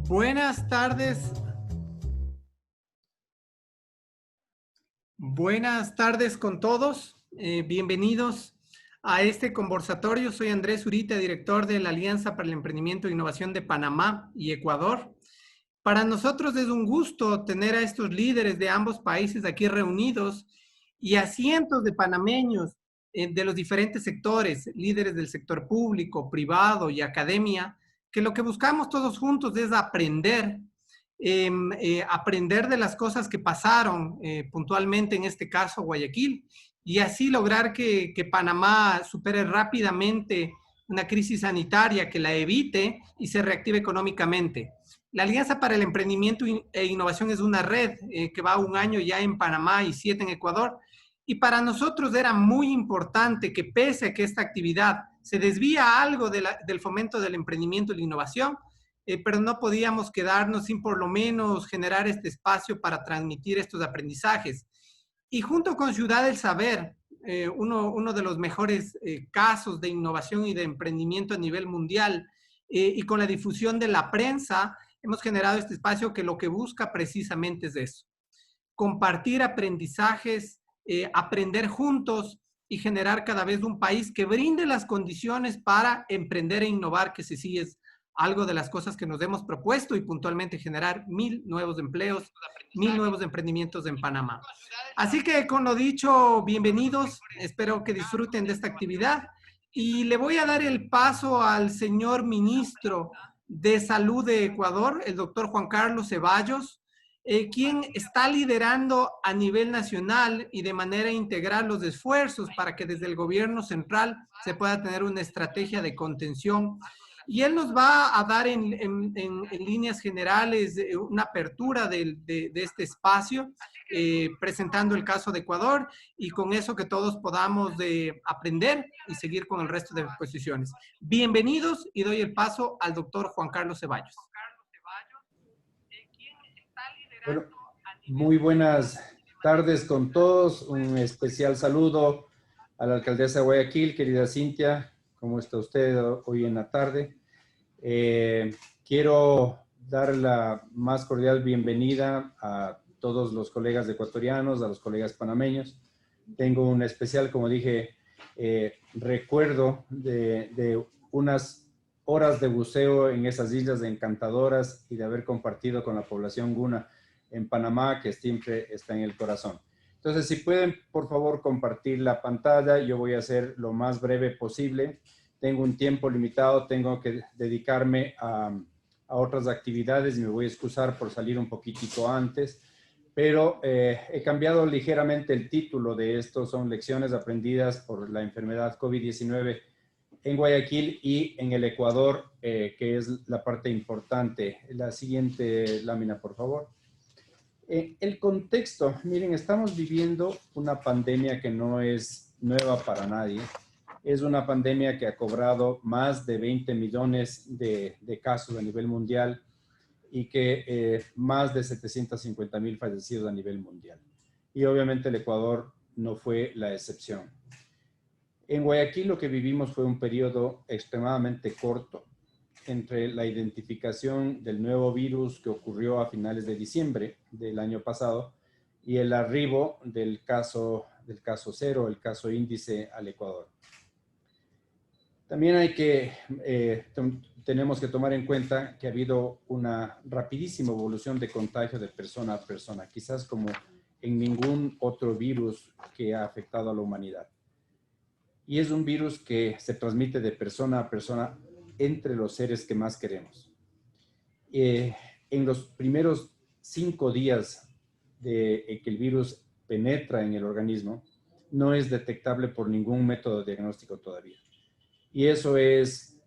Buenas tardes. Buenas tardes con todos. Bienvenidos a este conversatorio. Soy Andrés Zurita, director de la Alianza para el Emprendimiento e Innovación de Panamá y Ecuador. Para nosotros es un gusto tener a estos líderes de ambos países aquí reunidos y a cientos de panameños de los diferentes sectores, líderes del sector público, privado y academia, que lo que buscamos todos juntos es aprender de las cosas que pasaron puntualmente, en este caso Guayaquil, y así lograr que Panamá supere rápidamente una crisis sanitaria, que la evite y se reactive económicamente. La Alianza para el Emprendimiento e Innovación es una red que va 1 año ya en Panamá y 7 en Ecuador. Y para nosotros era muy importante que, pese a que esta actividad se desvía algo del fomento del emprendimiento y la innovación, pero no podíamos quedarnos sin por lo menos generar este espacio para transmitir estos aprendizajes. Y junto con Ciudad del Saber, uno de los mejores casos de innovación y de emprendimiento a nivel mundial, y con la difusión de la prensa, hemos generado este espacio que lo que busca precisamente es eso: compartir aprendizajes, aprender juntos y generar cada vez un país que brinde las condiciones para emprender e innovar, que sí es algo de las cosas que nos hemos propuesto, y puntualmente generar 1000 nuevos empleos, 1000 nuevos emprendimientos en Panamá. Así que, con lo dicho, bienvenidos, espero que disfruten de esta actividad y le voy a dar el paso al señor ministro de Salud de Ecuador, el doctor Juan Carlos Ceballos, quien está liderando a nivel nacional y de manera integral los esfuerzos para que desde el gobierno central se pueda tener una estrategia de contención. Y él nos va a dar en líneas generales una apertura de este espacio, presentando el caso de Ecuador, y con eso que todos podamos aprender y seguir con el resto de exposiciones. Bienvenidos, y doy el paso al doctor Juan Carlos Ceballos. Bueno, muy buenas tardes con todos. Un especial saludo a la alcaldesa de Guayaquil, querida Cintia. ¿Cómo está usted hoy en la tarde? Quiero dar la más cordial bienvenida a todos los colegas ecuatorianos, a los colegas panameños. Tengo un especial, como dije, recuerdo de unas horas de buceo en esas islas encantadoras y de haber compartido con la población guna en Panamá, que siempre está en el corazón. Entonces, si pueden, por favor, compartir la pantalla. Yo voy a ser lo más breve posible. Tengo un tiempo limitado, tengo que dedicarme a otras actividades y me voy a excusar por salir un poquitito antes, pero he cambiado ligeramente el título de esto. Son lecciones aprendidas por la enfermedad COVID-19 en Guayaquil y en el Ecuador, que es la parte importante. La siguiente lámina, por favor. El contexto, miren, estamos viviendo una pandemia que no es nueva para nadie. Es una pandemia que ha cobrado más de 20 millones de casos a nivel mundial y que más de 750,000 fallecidos a nivel mundial. Y obviamente el Ecuador no fue la excepción. En Guayaquil lo que vivimos fue un periodo extremadamente corto entre la identificación del nuevo virus, que ocurrió a finales de diciembre del año pasado, y el arribo del caso cero, el caso índice, al Ecuador. También tenemos que tomar en cuenta que ha habido una rapidísima evolución de contagio de persona a persona, quizás como en ningún otro virus que ha afectado a la humanidad. Y es un virus que se transmite de persona a persona entre los seres que más queremos. En los primeros 5 días de que el virus penetra en el organismo, no es detectable por ningún método de diagnóstico todavía. Y eso es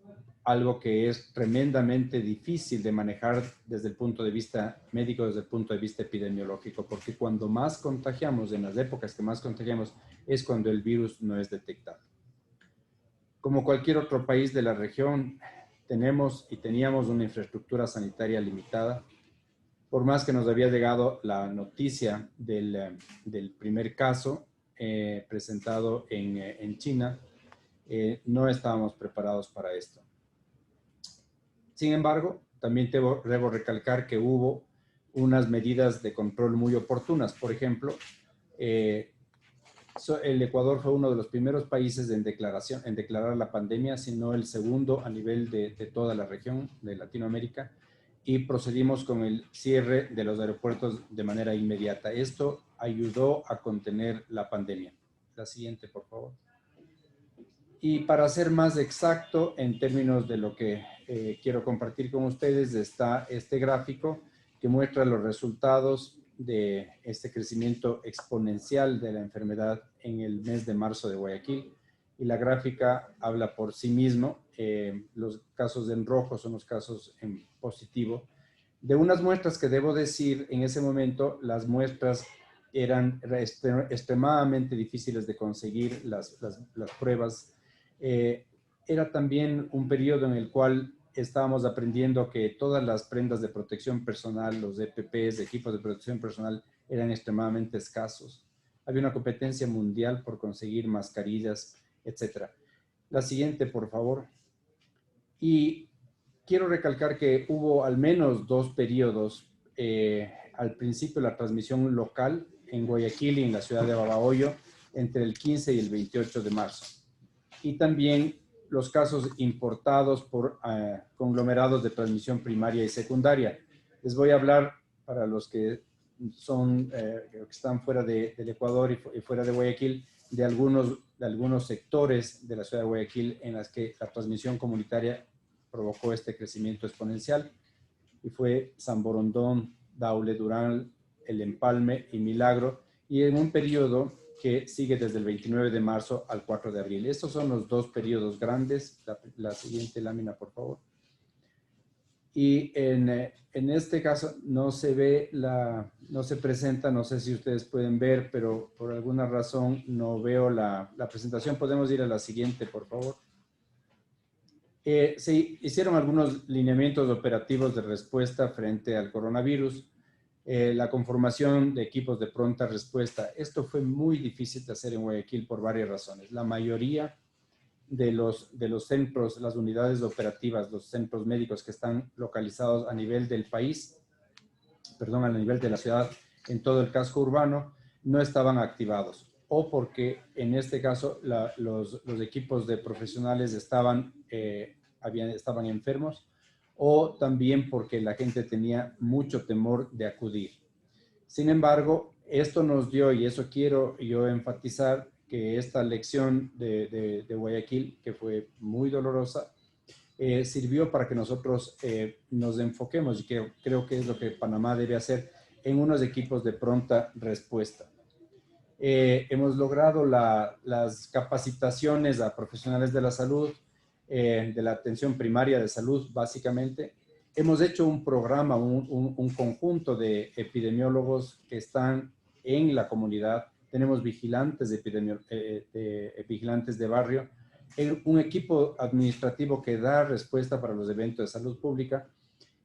algo que es tremendamente difícil de manejar desde el punto de vista médico, desde el punto de vista epidemiológico, porque cuando más contagiamos, en las épocas que más contagiamos, es cuando el virus no es detectable. Como cualquier otro país de la región, tenemos y teníamos una infraestructura sanitaria limitada. Por más que nos había llegado la noticia del primer caso presentado en China, no estábamos preparados para esto. Sin embargo, también debo recalcar que hubo unas medidas de control muy oportunas. Por ejemplo, el Ecuador fue uno de los primeros países en declarar la pandemia, sino el segundo a nivel de toda la región de Latinoamérica, y procedimos con el cierre de los aeropuertos de manera inmediata. Esto ayudó a contener la pandemia. La siguiente, por favor. Y para ser más exacto en términos de lo que quiero compartir con ustedes, está este gráfico que muestra los resultados de este crecimiento exponencial de la enfermedad en el mes de marzo de Guayaquil. Y la gráfica habla por sí mismo. Los casos en rojo son los casos en positivo. De unas muestras que debo decir, en ese momento las muestras eran extremadamente difíciles de conseguir, las pruebas. Era también un periodo en el cual estábamos aprendiendo que todas las prendas de protección personal, los EPPs, equipos de protección personal, eran extremadamente escasos. Había una competencia mundial por conseguir mascarillas, etc. La siguiente, por favor. Y quiero recalcar que hubo al menos dos periodos. Al principio, la transmisión local en Guayaquil y en la ciudad de Babahoyo entre el 15 y el 28 de marzo. Y también los casos importados por conglomerados de transmisión primaria y secundaria. Les voy a hablar, para los que están fuera del Ecuador y fuera de Guayaquil, de algunos sectores de la ciudad de Guayaquil en las que la transmisión comunitaria provocó este crecimiento exponencial, y fue San Borondón, Daule, Durán, El Empalme y Milagro, y en un periodo que sigue desde el 29 de marzo al 4 de abril. Estos son los dos periodos grandes. La siguiente lámina, por favor. Y en este caso no se ve, no se presenta, no sé si ustedes pueden ver, pero por alguna razón no veo la presentación. Podemos ir a la siguiente, por favor. Se hicieron algunos lineamientos operativos de respuesta frente al coronavirus. La conformación de equipos de pronta respuesta. Esto fue muy difícil de hacer en Guayaquil por varias razones. La mayoría de los centros, las unidades operativas, los centros médicos que están localizados a nivel del país, a nivel de la ciudad, en todo el casco urbano, no estaban activados. O porque en este caso los equipos de profesionales estaban enfermos, o también porque la gente tenía mucho temor de acudir. Sin embargo, esto nos dio, y eso quiero yo enfatizar, que esta lección de Guayaquil, que fue muy dolorosa, sirvió para que nosotros nos enfoquemos, y que creo que es lo que Panamá debe hacer, en unos equipos de pronta respuesta. Hemos logrado las capacitaciones a profesionales de la salud, de la atención primaria de salud, básicamente. Hemos hecho un programa, un conjunto de epidemiólogos que están en la comunidad. Tenemos vigilantes vigilantes de barrio, un equipo administrativo que da respuesta para los eventos de salud pública,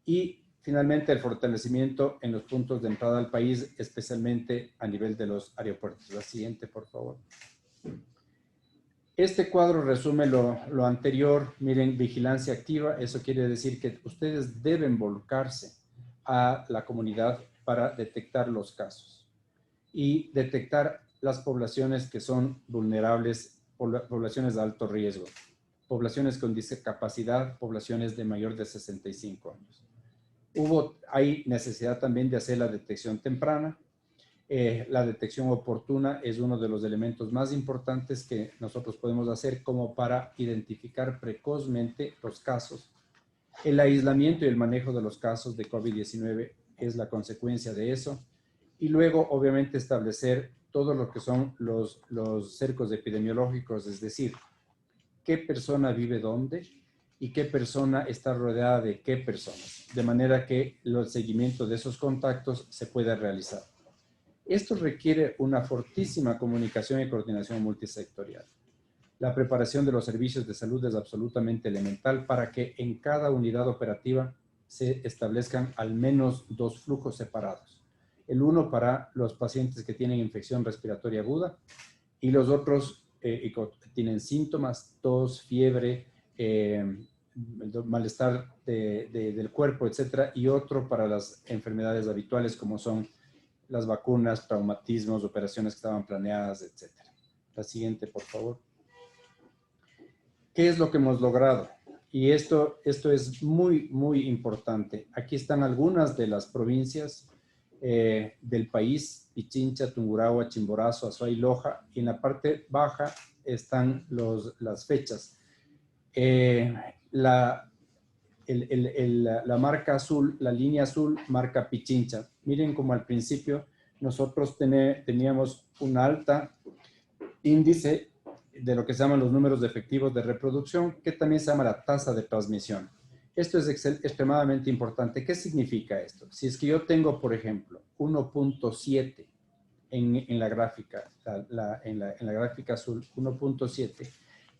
y finalmente el fortalecimiento en los puntos de entrada al país, especialmente a nivel de los aeropuertos. La siguiente, por favor. Este cuadro resume lo anterior. Miren, vigilancia activa. Eso quiere decir que ustedes deben volcarse a la comunidad para detectar los casos y detectar las poblaciones que son vulnerables, poblaciones de alto riesgo, poblaciones con discapacidad, poblaciones de mayor de 65 años. Hay necesidad también de hacer la detección temprana. La detección oportuna es uno de los elementos más importantes que nosotros podemos hacer como para identificar precozmente los casos. El aislamiento y el manejo de los casos de COVID-19 es la consecuencia de eso. Y luego, obviamente, establecer todo lo que son los cercos epidemiológicos, es decir, qué persona vive dónde y qué persona está rodeada de qué personas, de manera que el seguimiento de esos contactos se pueda realizar. Esto requiere una fortísima comunicación y coordinación multisectorial. La preparación de los servicios de salud es absolutamente elemental para que en cada unidad operativa se establezcan al menos dos flujos separados. El uno para los pacientes que tienen infección respiratoria aguda y los otros que tienen síntomas, tos, fiebre, malestar del cuerpo, etcétera, y otro para las enfermedades habituales como son las vacunas, traumatismos, operaciones que estaban planeadas, etcétera. La siguiente, por favor. ¿Qué es lo que hemos logrado? Y esto es muy, muy importante. Aquí están algunas de las provincias del país: Pichincha, Tungurahua, Chimborazo, Azuay, Loja, y en la parte baja están las fechas. La marca azul, la línea azul, marca Pichincha. Miren como al principio nosotros teníamos un alta índice de lo que se llaman los números de efectivos de reproducción, que también se llama la tasa de transmisión. Esto es extremadamente importante. ¿Qué significa esto? Si es que yo tengo, por ejemplo, 1.7 en la gráfica, en la gráfica azul, 1.7,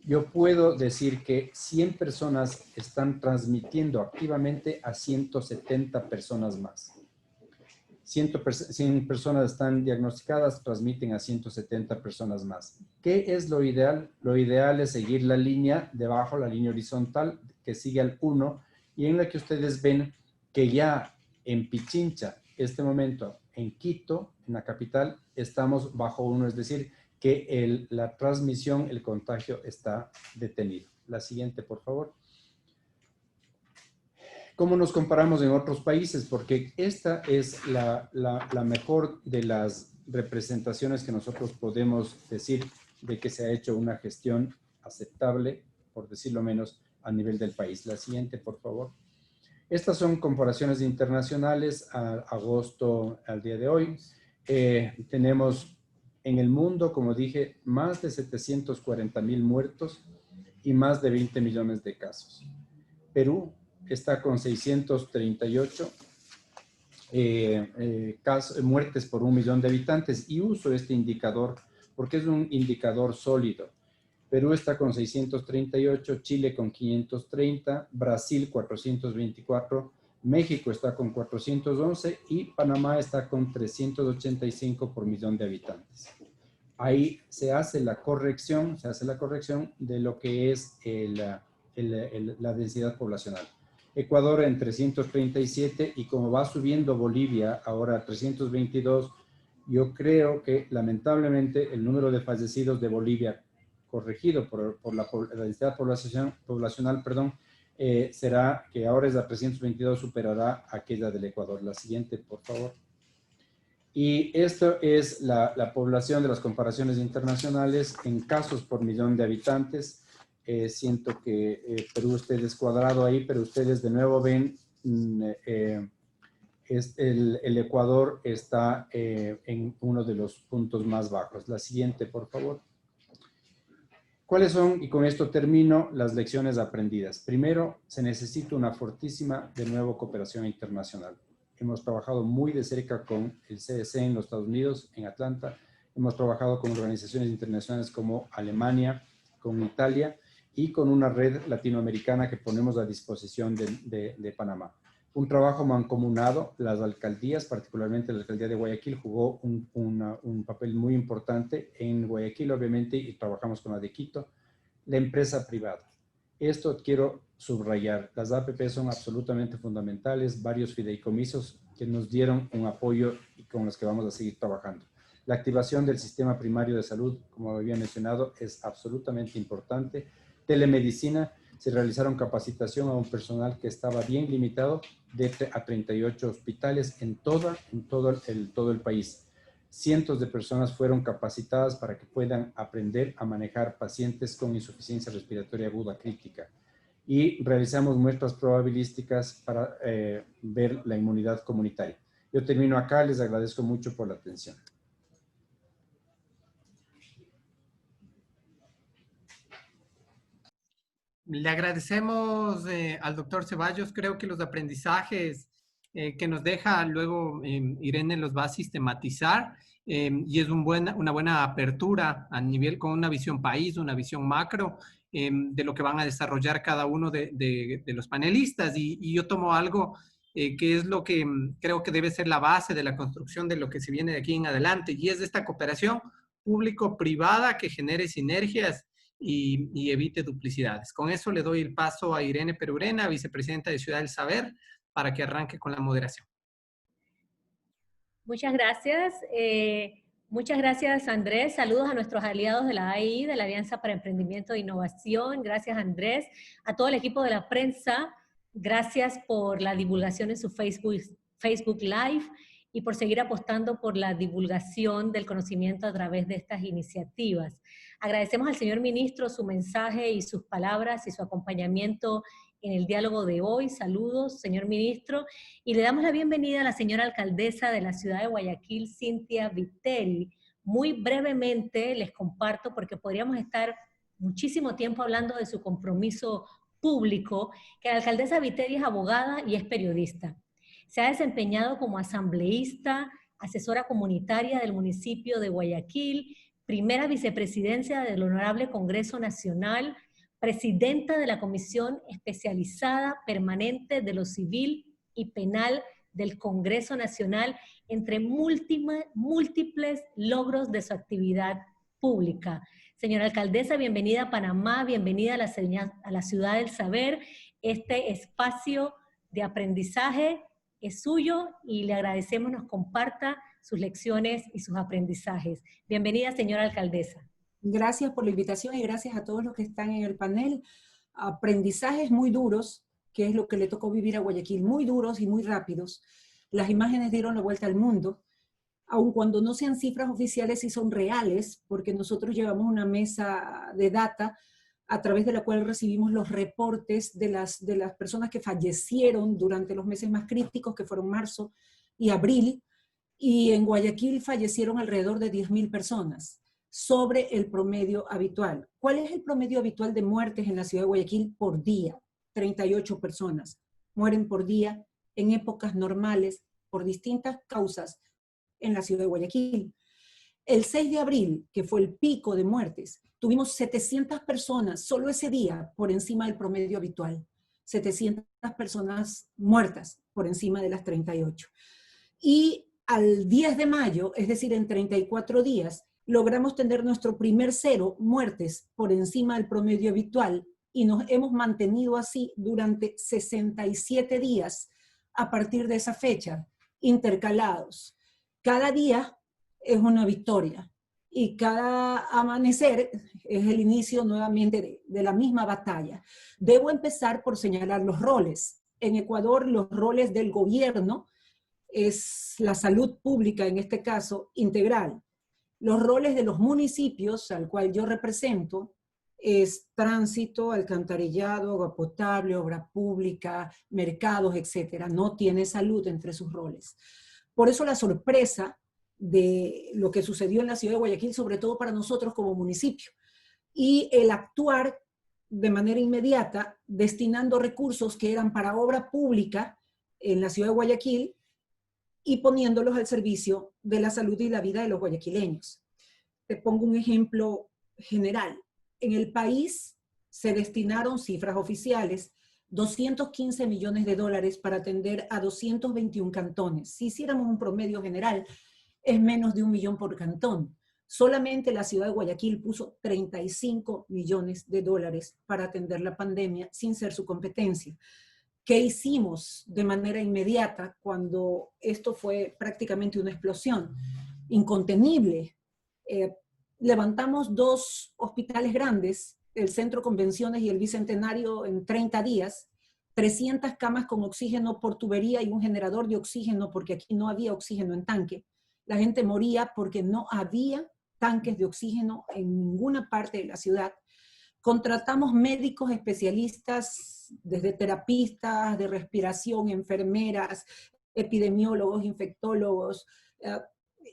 yo puedo decir que 100 personas están transmitiendo activamente a 170 personas más. 100 personas están diagnosticadas, transmiten a 170 personas más. ¿Qué es lo ideal? Lo ideal es seguir la línea debajo, la línea horizontal, que sigue al 1, y en la que ustedes ven que ya en Pichincha, este momento, en Quito, en la capital, estamos bajo 1, es decir, que la transmisión, el contagio está detenido. La siguiente, por favor. ¿Cómo nos comparamos en otros países? Porque esta es la mejor de las representaciones que nosotros podemos decir de que se ha hecho una gestión aceptable, por decirlo menos, a nivel del país. La siguiente, por favor. Estas son comparaciones internacionales a agosto al día de hoy. Tenemos en el mundo, como dije, más de 740,000 muertos y más de 20 millones de casos. Perú está con 638 muertes por 1 millón de habitantes, y uso este indicador porque es un indicador sólido. Perú está con 638, Chile con 530, Brasil 424, México está con 411 y Panamá está con 385 por millón de habitantes. Ahí se hace la corrección de lo que es la densidad poblacional. Ecuador en 337, y como va subiendo Bolivia ahora a 322, yo creo que lamentablemente el número de fallecidos de Bolivia, corregido por la densidad poblacional, será que ahora es a 322, superará aquella del Ecuador. La siguiente, por favor. Y esto es la población de las comparaciones internacionales en casos por millón de habitantes. Siento que Perú esté descuadrado ahí, pero ustedes de nuevo ven el Ecuador está en uno de los puntos más bajos. La siguiente, por favor. ¿Cuáles son, y con esto termino, las lecciones aprendidas? Primero, se necesita una fortísima, de nuevo, cooperación internacional. Hemos trabajado muy de cerca con el CDC en los Estados Unidos, en Atlanta. Hemos trabajado con organizaciones internacionales como Alemania, con Italia y con una red latinoamericana que ponemos a disposición de Panamá. Un trabajo mancomunado. Las alcaldías, particularmente la alcaldía de Guayaquil, jugó un papel muy importante en Guayaquil, obviamente, y trabajamos con la de Quito. La empresa privada. Esto quiero subrayar. Las APP son absolutamente fundamentales, varios fideicomisos que nos dieron un apoyo y con los que vamos a seguir trabajando. La activación del sistema primario de salud, como había mencionado, es absolutamente importante. Telemedicina. Se realizaron capacitación a un personal que estaba bien limitado a 38 hospitales en todo el país. Cientos de personas fueron capacitadas para que puedan aprender a manejar pacientes con insuficiencia respiratoria aguda crítica. Y realizamos muestras probabilísticas para ver la inmunidad comunitaria. Yo termino acá, les agradezco mucho por la atención. Le agradecemos al doctor Ceballos. Creo que los aprendizajes que nos deja luego Irene los va a sistematizar y es una buena apertura a nivel con una visión país, una visión macro de lo que van a desarrollar cada uno de los panelistas. Y yo tomo algo que es lo que creo que debe ser la base de la construcción de lo que se viene de aquí en adelante, y es esta cooperación público-privada que genere sinergias y evite duplicidades. Con eso le doy el paso a Irene Perurena, vicepresidenta de Ciudad del Saber, para que arranque con la moderación. Muchas gracias. Muchas gracias, Andrés. Saludos a nuestros aliados de la AI, de la Alianza para Emprendimiento e Innovación. Gracias, Andrés. A todo el equipo de la prensa, gracias por la divulgación en su Facebook Live y por seguir apostando por la divulgación del conocimiento a través de estas iniciativas. Agradecemos al señor ministro su mensaje y sus palabras y su acompañamiento en el diálogo de hoy. Saludos, señor ministro, y le damos la bienvenida a la señora alcaldesa de la ciudad de Guayaquil, Cintia Viteri. Muy brevemente les comparto, porque podríamos estar muchísimo tiempo hablando de su compromiso público, que la alcaldesa Viteri es abogada y es periodista. Se ha desempeñado como asambleísta, asesora comunitaria del municipio de Guayaquil, primera vicepresidencia del Honorable Congreso Nacional, presidenta de la Comisión Especializada Permanente de lo Civil y Penal del Congreso Nacional, entre múltiples logros de su actividad pública. Señora alcaldesa, bienvenida a Panamá, bienvenida a la Ciudad del Saber. Este espacio de aprendizaje es suyo y le agradecemos nos comparta sus lecciones y sus aprendizajes. Bienvenida, señora alcaldesa. Gracias por la invitación y gracias a todos los que están en el panel. Aprendizajes muy duros, que es lo que le tocó vivir a Guayaquil, muy duros y muy rápidos. Las imágenes dieron la vuelta al mundo, aun cuando no sean cifras oficiales, sí son reales, porque nosotros llevamos una mesa de data a través de la cual recibimos los reportes de las personas que fallecieron durante los meses más críticos, que fueron marzo y abril, y en Guayaquil fallecieron alrededor de 10.000 personas, sobre el promedio habitual. ¿Cuál es el promedio habitual de muertes en la ciudad de Guayaquil por día? 38 personas mueren por día en épocas normales por distintas causas en la ciudad de Guayaquil. El 6 de abril, que fue el pico de muertes, tuvimos 700 personas solo ese día por encima del promedio habitual. 700 personas muertas por encima de las 38. Y al 10 de mayo, es decir, en 34 días, logramos tener nuestro primer 0 muertes por encima del promedio habitual y nos hemos mantenido así durante 67 días a partir de esa fecha, intercalados. Cada día es una victoria y cada amanecer es el inicio nuevamente de la misma batalla. Debo empezar por señalar los roles. En Ecuador, los roles del gobierno es la salud pública, en este caso, integral. Los roles de los municipios, al cual yo represento, es tránsito, alcantarillado, agua potable, obra pública, mercados, etc. No tiene salud entre sus roles. Por eso la sorpresa de lo que sucedió en la ciudad de Guayaquil, sobre todo para nosotros como municipio, y el actuar de manera inmediata, destinando recursos que eran para obra pública en la ciudad de Guayaquil, y poniéndolos al servicio de la salud y la vida de los guayaquileños. Te pongo un ejemplo general. En el país se destinaron, cifras oficiales, 215 millones de dólares para atender a 221 cantones. Si hiciéramos un promedio general, es menos de 1 millón por cantón. Solamente la ciudad de Guayaquil puso 35 millones de dólares para atender la pandemia sin ser su competencia. ¿Qué hicimos de manera inmediata cuando esto fue prácticamente una explosión incontenible? Levantamos 2 hospitales grandes, el Centro Convenciones y el Bicentenario, en 30 días, 300 camas con oxígeno por tubería y un generador de oxígeno, porque aquí no había oxígeno en tanque. La gente moría porque no había tanques de oxígeno en ninguna parte de la ciudad. Contratamos médicos especialistas, desde terapistas de respiración, enfermeras, epidemiólogos, infectólogos,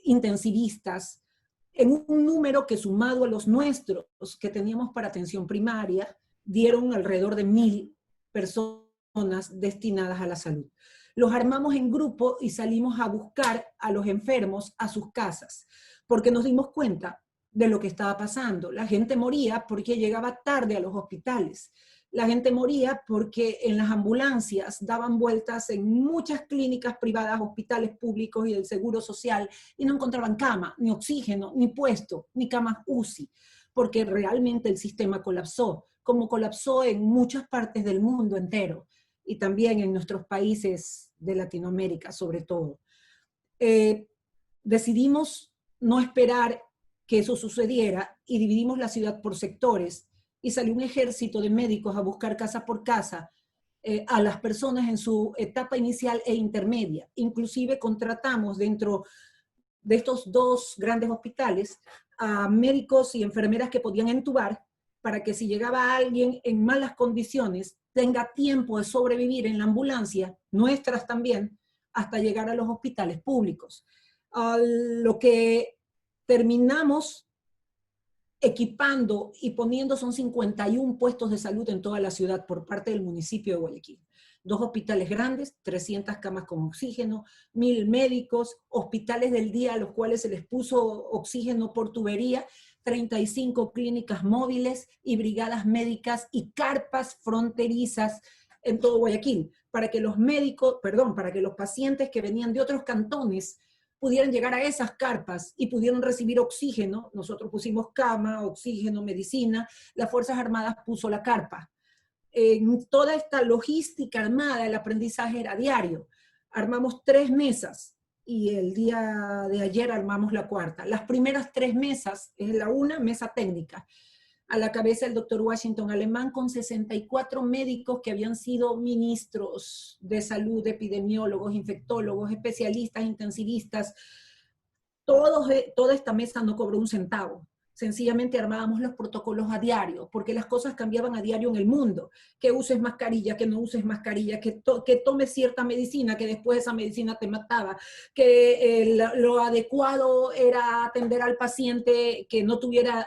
intensivistas, en un número que, sumado a los nuestros que teníamos para atención primaria, dieron alrededor de 1.000 personas destinadas a la salud. Los armamos en grupo y salimos a buscar a los enfermos a sus casas, porque nos dimos cuenta de lo que estaba pasando. La gente moría porque llegaba tarde a los hospitales. La gente moría porque en las ambulancias daban vueltas en muchas clínicas privadas, hospitales públicos y del Seguro Social, y no encontraban cama, ni oxígeno, ni puesto, ni camas UCI. porque realmente el sistema colapsó, como colapsó en muchas partes del mundo entero, y también en nuestros países de Latinoamérica, sobre todo. Decidimos no esperar que eso sucediera y dividimos la ciudad por sectores, y salió un ejército de médicos a buscar casa por casa a las personas en su etapa inicial e intermedia. Inclusive contratamos dentro de estos dos grandes hospitales a médicos y enfermeras que podían entubar para que si llegaba alguien en malas condiciones tenga tiempo de sobrevivir en la ambulancia, nuestras también, hasta llegar a los hospitales públicos. Lo que terminamos equipando y poniendo son 51 puestos de salud en toda la ciudad por parte del municipio de Guayaquil. 2 hospitales grandes, 300 camas con oxígeno, 1000 médicos, hospitales del día a los cuales se les puso oxígeno por tubería, 35 clínicas móviles y brigadas médicas y carpas fronterizas en todo Guayaquil, para que los para que los pacientes que venían de otros cantones pudieran llegar a esas carpas y pudieron recibir oxígeno. Nosotros pusimos cama, oxígeno, medicina, las Fuerzas Armadas puso la carpa. En toda esta logística armada, el aprendizaje era diario. Armamos 3 mesas y el día de ayer armamos la 4ª. Las primeras 3 mesas, es la una mesa técnica, a la cabeza el doctor Washington Alemán, con 64 médicos que habían sido ministros de salud, epidemiólogos, infectólogos, especialistas, intensivistas. Toda esta mesa no cobró un centavo. Sencillamente armábamos los protocolos a diario, porque las cosas cambiaban a diario en el mundo. Que uses mascarilla, que no uses mascarilla, que tomes cierta medicina, que después esa medicina te mataba, que lo adecuado era atender al paciente que no tuviera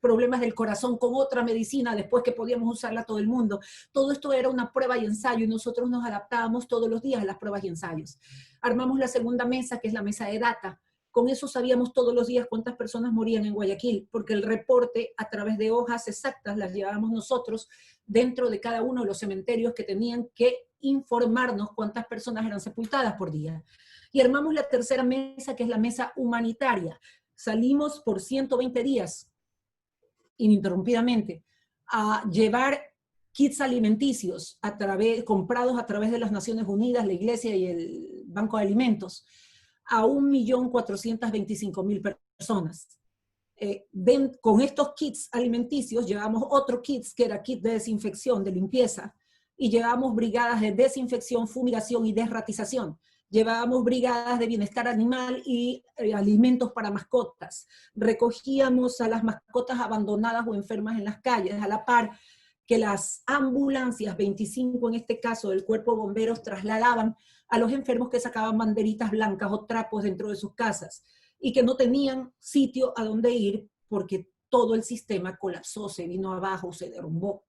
problemas del corazón con otra medicina, después que podíamos usarla todo el mundo. Todo esto era una prueba y ensayo, y nosotros nos adaptábamos todos los días a las pruebas y ensayos. Armamos la segunda mesa, que es la mesa de data. Con eso sabíamos todos los días cuántas personas morían en Guayaquil, porque el reporte a través de hojas exactas las llevábamos nosotros dentro de cada uno de los cementerios que tenían que informarnos cuántas personas eran sepultadas por día. Y armamos la tercera mesa, que es la mesa humanitaria. Salimos por 120 días, ininterrumpidamente, a llevar kits alimenticios comprados a través de las Naciones Unidas, la Iglesia y el Banco de Alimentos, a 1.425.000 personas. Con estos kits alimenticios llevamos otro kit, que era kit de desinfección, de limpieza, y llevamos brigadas de desinfección, fumigación y desratización. Llevábamos brigadas de bienestar animal y alimentos para mascotas. Recogíamos a las mascotas abandonadas o enfermas en las calles, a la par que las ambulancias, 25 en este caso, del Cuerpo de Bomberos, trasladaban a los enfermos que sacaban banderitas blancas o trapos dentro de sus casas y que no tenían sitio a donde ir porque todo el sistema colapsó, se vino abajo, se derrumbó.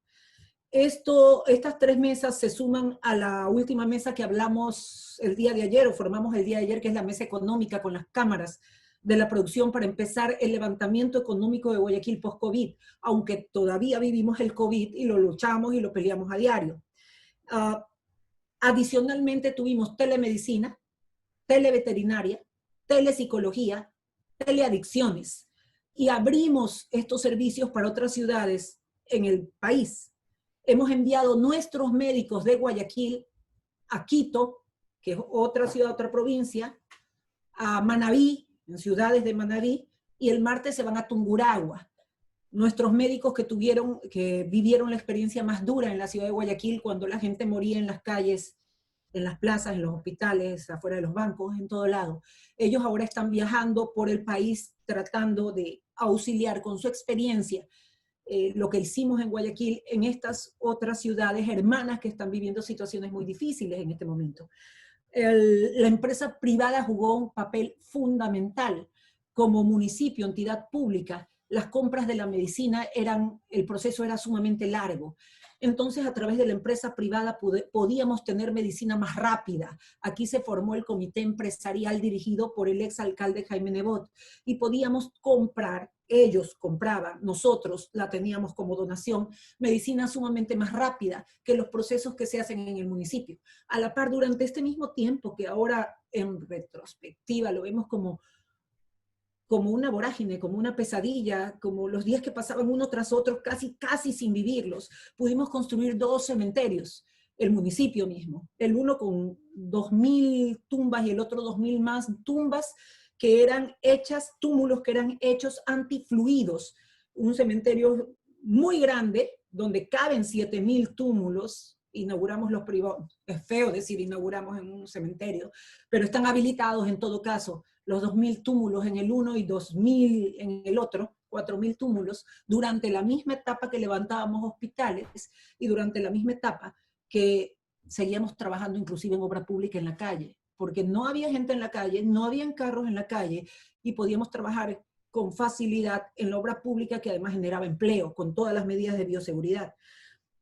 Estas 3 mesas se suman a la última mesa que hablamos el día de ayer, o formamos el día de ayer, que es la mesa económica con las cámaras de la producción para empezar el levantamiento económico de Guayaquil post-COVID, aunque todavía vivimos el COVID y lo luchamos y lo peleamos a diario. Adicionalmente tuvimos telemedicina, televeterinaria, telepsicología, teleadicciones, y abrimos estos servicios para otras ciudades en el país. Hemos enviado nuestros médicos de Guayaquil a Quito, que es otra ciudad, otra provincia, a Manabí, en ciudades de Manabí, y el martes se van a Tungurahua. Nuestros médicos que vivieron la experiencia más dura en la ciudad de Guayaquil, cuando la gente moría en las calles, en las plazas, en los hospitales, afuera de los bancos, en todo lado. Ellos ahora están viajando por el país tratando de auxiliar con su experiencia lo que hicimos en Guayaquil en estas otras ciudades hermanas que están viviendo situaciones muy difíciles en este momento. La empresa privada jugó un papel fundamental. Como municipio, entidad pública, las compras de la medicina el proceso era sumamente largo. Entonces, a través de la empresa privada podíamos tener medicina más rápida. Aquí se formó el comité empresarial dirigido por el exalcalde Jaime Nebot, y podíamos comprar, ellos compraban, nosotros la teníamos como donación, medicina sumamente más rápida que los procesos que se hacen en el municipio. A la par, durante este mismo tiempo, que ahora en retrospectiva lo vemos como como una vorágine, como una pesadilla, como los días que pasaban uno tras otro, casi sin vivirlos. Pudimos construir 2 cementerios, el municipio mismo, el uno con 2.000 tumbas y el otro 2.000 más tumbas que eran hechas, túmulos que eran hechos antifluidos. Un cementerio muy grande, donde caben 7.000 túmulos. Inauguramos los privados, es feo decir inauguramos en un cementerio, pero están habilitados en todo caso, los 2.000 túmulos en el uno y 2.000 en el otro, 4.000 túmulos, durante la misma etapa que levantábamos hospitales y durante la misma etapa que seguíamos trabajando inclusive en obra pública en la calle, porque no había gente en la calle, no habían carros en la calle y podíamos trabajar con facilidad en la obra pública que además generaba empleo con todas las medidas de bioseguridad.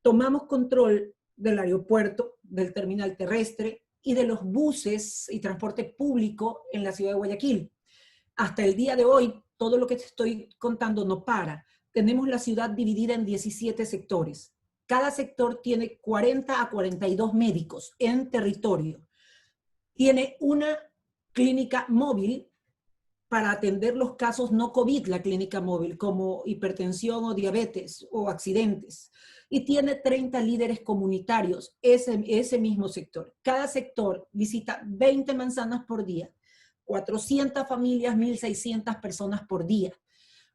Tomamos control del aeropuerto, del terminal terrestre y de los buses y transporte público en la ciudad de Guayaquil. Hasta el día de hoy, todo lo que te estoy contando no para. Tenemos la ciudad dividida en 17 sectores. Cada sector tiene 40 a 42 médicos en territorio. Tiene una clínica móvil para atender los casos no COVID, la clínica móvil, como hipertensión o diabetes o accidentes. Y tiene 30 líderes comunitarios, ese mismo sector. Cada sector visita 20 manzanas por día, 400 familias, 1.600 personas por día,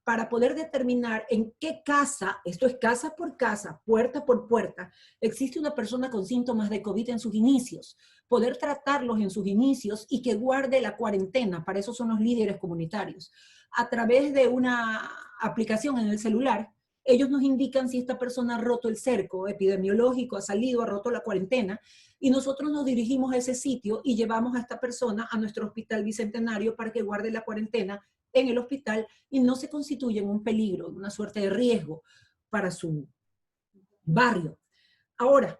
para poder determinar en qué casa, esto es casa por casa, puerta por puerta, existe una persona con síntomas de COVID en sus inicios, poder tratarlos en sus inicios y que guarde la cuarentena, para eso son los líderes comunitarios. A través de una aplicación en el celular, ellos nos indican si esta persona ha roto el cerco epidemiológico, ha salido, ha roto la cuarentena, y nosotros nos dirigimos a ese sitio y llevamos a esta persona a nuestro hospital bicentenario para que guarde la cuarentena en el hospital y no se constituye en un peligro, una suerte de riesgo para su barrio. Ahora,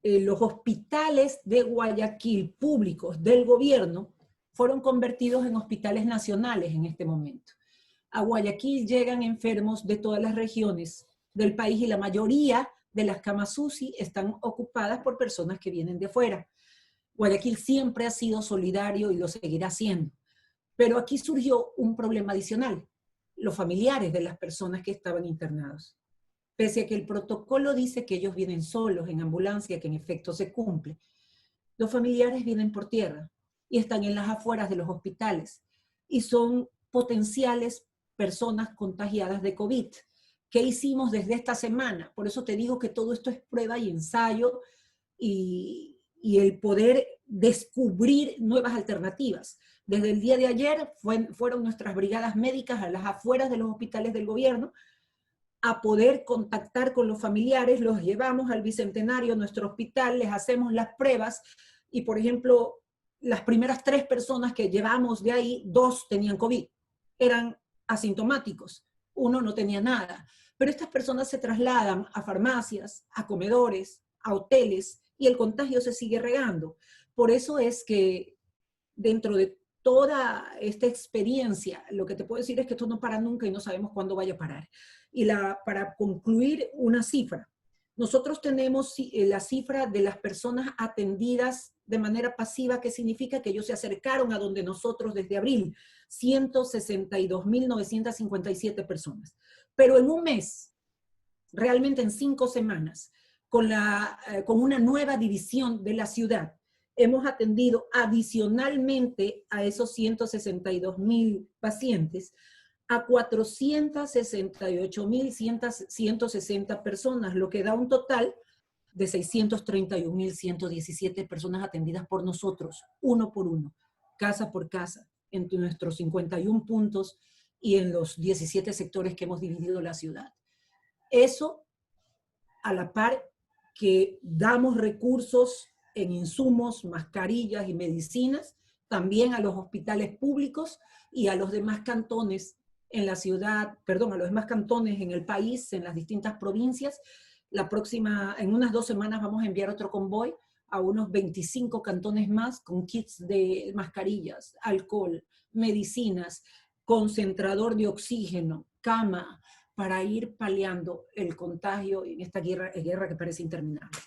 los hospitales de Guayaquil públicos del gobierno fueron convertidos en hospitales nacionales en este momento. A Guayaquil llegan enfermos de todas las regiones del país y la mayoría de las camas UCI están ocupadas por personas que vienen de afuera. Guayaquil siempre ha sido solidario y lo seguirá siendo. Pero aquí surgió un problema adicional, los familiares de las personas que estaban internados. Pese a que el protocolo dice que ellos vienen solos en ambulancia, que en efecto se cumple, los familiares vienen por tierra y están en las afueras de los hospitales y son potenciales personas contagiadas de COVID. ¿Qué hicimos desde esta semana? Por eso te digo que todo esto es prueba y ensayo y el poder descubrir nuevas alternativas. Desde el día de ayer fueron nuestras brigadas médicas a las afueras de los hospitales del gobierno a poder contactar con los familiares, los llevamos al Bicentenario, nuestro hospital, les hacemos las pruebas y, por ejemplo, las primeras 3 personas que llevamos de ahí, 2 tenían COVID, eran asintomáticos, 1 no tenía nada. Pero estas personas se trasladan a farmacias, a comedores, a hoteles y el contagio se sigue regando. Por eso es que dentro de toda esta experiencia, lo que te puedo decir es que esto no para nunca y no sabemos cuándo vaya a parar. Y para concluir una cifra, nosotros tenemos la cifra de las personas atendidas de manera pasiva, que significa que ellos se acercaron a donde nosotros desde abril, 162.957 personas. Pero en un mes, realmente en 5 semanas, con una nueva división de la ciudad, hemos atendido adicionalmente a esos 162.000 pacientes a 468.160 personas, lo que da un total de 631.117 personas atendidas por nosotros, uno por uno, casa por casa, en nuestros 51 puntos y en los 17 sectores que hemos dividido la ciudad. Eso a la par que damos recursos en insumos, mascarillas y medicinas, también a los hospitales públicos y a los demás cantones en la ciudad, perdón, a los demás cantones en el país, en las distintas provincias. En unas 2 semanas vamos a enviar otro convoy a unos 25 cantones más con kits de mascarillas, alcohol, medicinas, concentrador de oxígeno, cama, para ir paliando el contagio en esta guerra que parece interminable.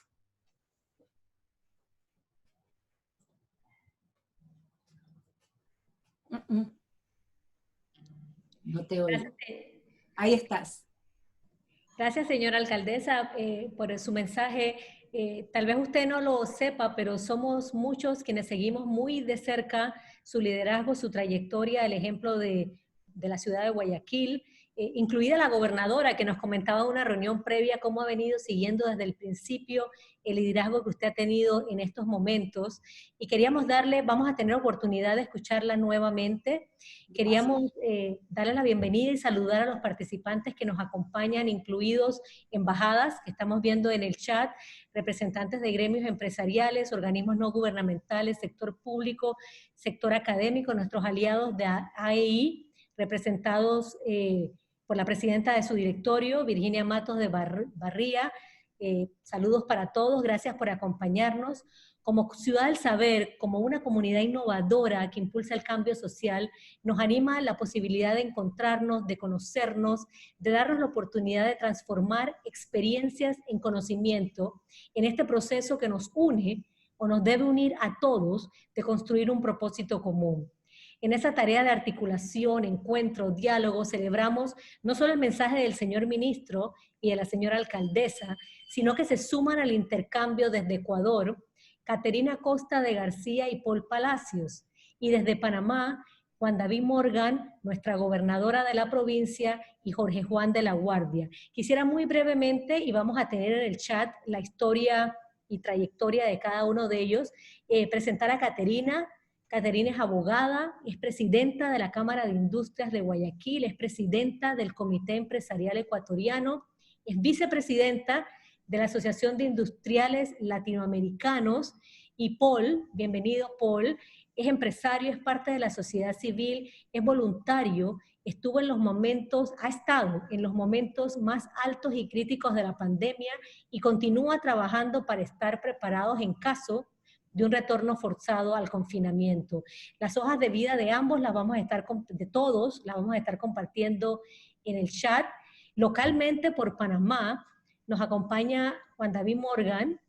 No te oigo. Gracias, Ahí estás. gracias, señora alcaldesa, por su mensaje. Tal vez usted no lo sepa, pero somos muchos quienes seguimos muy de cerca su liderazgo, su trayectoria, el ejemplo de la ciudad de Guayaquil, incluida la gobernadora que nos comentaba en una reunión previa cómo ha venido siguiendo desde el principio el liderazgo que usted ha tenido en estos momentos. Y queríamos vamos a tener oportunidad de escucharla nuevamente. Queríamos darle la bienvenida y saludar a los participantes que nos acompañan, incluidos embajadas que estamos viendo en el chat, representantes de gremios empresariales, organismos no gubernamentales, sector público, sector académico, nuestros aliados de AEI, representados por la presidenta de su directorio, Virginia Matos de Barría. Saludos para todos, gracias por acompañarnos. Como Ciudad del Saber, como una comunidad innovadora que impulsa el cambio social, nos anima la posibilidad de encontrarnos, de conocernos, de darnos la oportunidad de transformar experiencias en conocimiento en este proceso que nos une o nos debe unir a todos de construir un propósito común. En esa tarea de articulación, encuentro, diálogo, celebramos no solo el mensaje del señor ministro y de la señora alcaldesa, sino que se suman al intercambio desde Ecuador, Caterina Costa de García y Paul Palacios, y desde Panamá, Juan David Morgan, nuestra gobernadora de la provincia, y Jorge Juan de la Guardia. Quisiera muy brevemente, y vamos a tener en el chat la historia y trayectoria de cada uno de ellos, presentar a Caterina. Caterina es abogada, es presidenta de la Cámara de Industrias de Guayaquil, es presidenta del Comité Empresarial Ecuatoriano, es vicepresidenta de la Asociación de Industriales Latinoamericanos, y Paul, bienvenido Paul, es empresario, es parte de la sociedad civil, es voluntario, estuvo en los momentos, ha estado en los momentos más altos y críticos de la pandemia y continúa trabajando para estar preparados en caso de un retorno forzado al confinamiento. Las hojas de vida de ambos las vamos a estar, de todos, las vamos a estar compartiendo en el chat. Localmente por Panamá nos acompaña Juan David Morgan,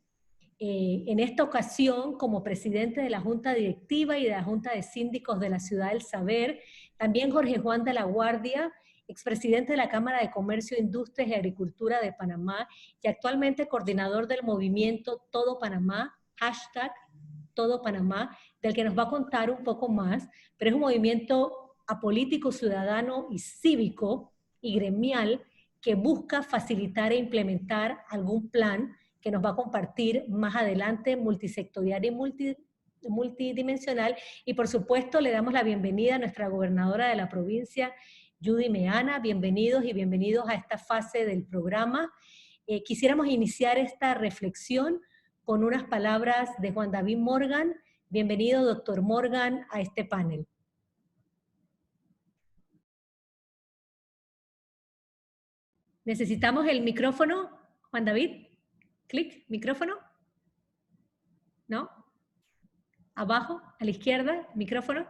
en esta ocasión como presidente de la Junta Directiva y de la Junta de Síndicos de la Ciudad del Saber. También Jorge Juan de la Guardia, expresidente de la Cámara de Comercio, Industrias y Agricultura de Panamá y actualmente coordinador del movimiento Todo Panamá, hashtag Todo Panamá, del que nos va a contar un poco más, pero es un movimiento apolítico, ciudadano y cívico y gremial que busca facilitar e implementar algún plan que nos va a compartir más adelante, multisectorial y multidimensional. Y por supuesto le damos la bienvenida a nuestra gobernadora de la provincia, Judy Meana. Bienvenidos y bienvenidos a esta fase del programa. Quisiéramos iniciar esta reflexión con unas palabras de Juan David Morgan. Bienvenido, doctor Morgan, a este panel. ¿Necesitamos el micrófono, Juan David? Clic, micrófono. ¿No? Abajo, a la izquierda, micrófono.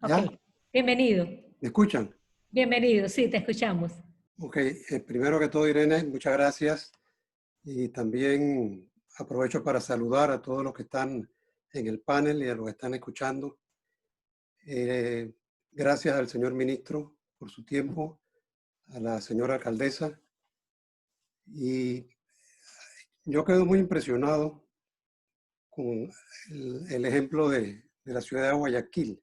Ok, ¿Ya? Bienvenido. ¿Me escuchan? Bienvenido, sí, te escuchamos. Ok, primero que todo, Irene, muchas gracias. Y también aprovecho para saludar a todos los que están en el panel y a los que están escuchando. Gracias al señor ministro por su tiempo, a la señora alcaldesa. Y yo quedo muy impresionado con el ejemplo de la ciudad de Guayaquil,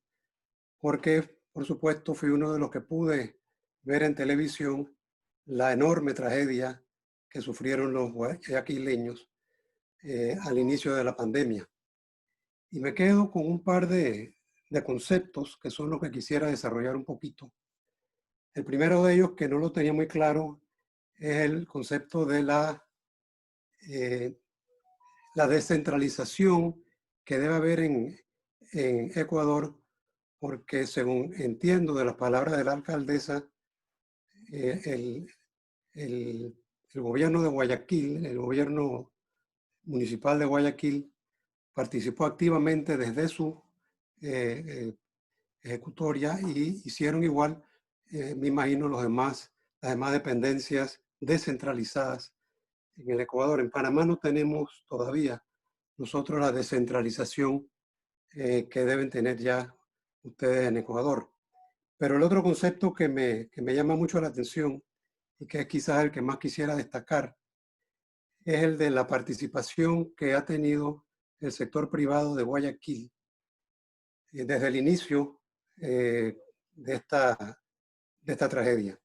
porque, por supuesto, fui uno de los que pude ver en televisión la enorme tragedia que sufrieron los guayaquileños al inicio de la pandemia. Y me quedo con un par de conceptos que son los que quisiera desarrollar un poquito. El primero de ellos, que no lo tenía muy claro, es el concepto de la descentralización que debe haber en Ecuador, porque según entiendo de las palabras de la alcaldesa, el gobierno de Guayaquil, el gobierno municipal de Guayaquil, participó activamente desde su ejecutoria y hicieron igual, me imagino, las demás dependencias descentralizadas en el Ecuador. En Panamá no tenemos todavía nosotros la descentralización que deben tener ya ustedes en Ecuador. Pero el otro concepto que me llama mucho la atención y que es quizás el que más quisiera destacar es el de la participación que ha tenido el sector privado de Guayaquil desde el inicio de esta tragedia.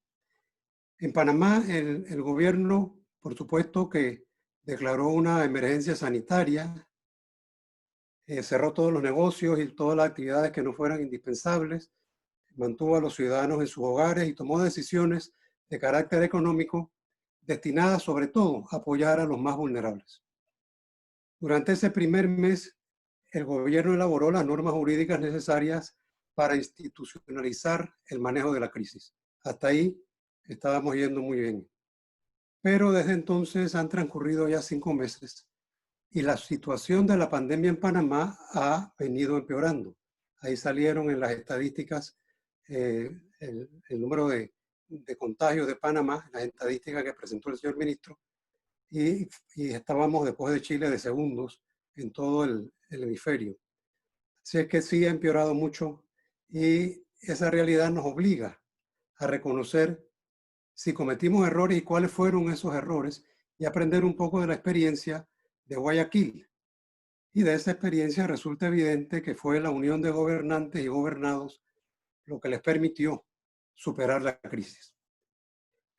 En Panamá, el gobierno, por supuesto, que declaró una emergencia sanitaria, cerró todos los negocios y todas las actividades que no fueran indispensables, mantuvo a los ciudadanos en sus hogares y tomó decisiones de carácter económico destinadas sobre todo a apoyar a los más vulnerables. Durante ese primer mes, el gobierno elaboró las normas jurídicas necesarias para institucionalizar el manejo de la crisis. Hasta ahí estábamos yendo muy bien. Pero desde entonces han transcurrido ya 5 meses y la situación de la pandemia en Panamá ha venido empeorando. Ahí salieron en las estadísticas el número de contagios de Panamá, las estadísticas que presentó el señor ministro, y estábamos después de Chile de segundos en todo el hemisferio. Así es que sí ha empeorado mucho y esa realidad nos obliga a reconocer si cometimos errores y cuáles fueron esos errores y aprender un poco de la experiencia de Guayaquil. Y de esa experiencia resulta evidente que fue la unión de gobernantes y gobernados lo que les permitió superar la crisis.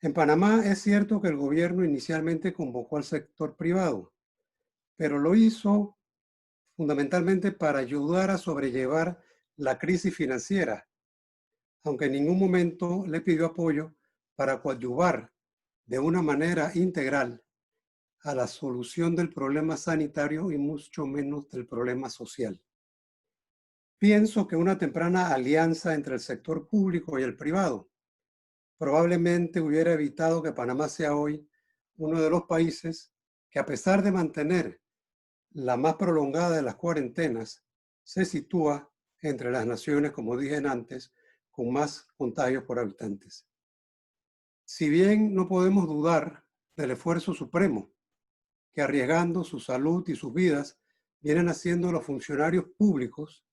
En Panamá es cierto que el gobierno inicialmente convocó al sector privado, pero lo hizo fundamentalmente para ayudar a sobrellevar la crisis financiera, aunque en ningún momento le pidió apoyo para coadyuvar de una manera integral a la solución del problema sanitario y mucho menos del problema social. Pienso que una temprana alianza entre el sector público y el privado probablemente hubiera evitado que Panamá sea hoy uno de los países que, a pesar de mantener la más prolongada de las cuarentenas, se sitúa entre las naciones, como dije antes, con más contagios por habitantes. Si bien no podemos dudar del esfuerzo supremo que, arriesgando su salud y sus vidas, vienen haciendo los funcionarios públicos,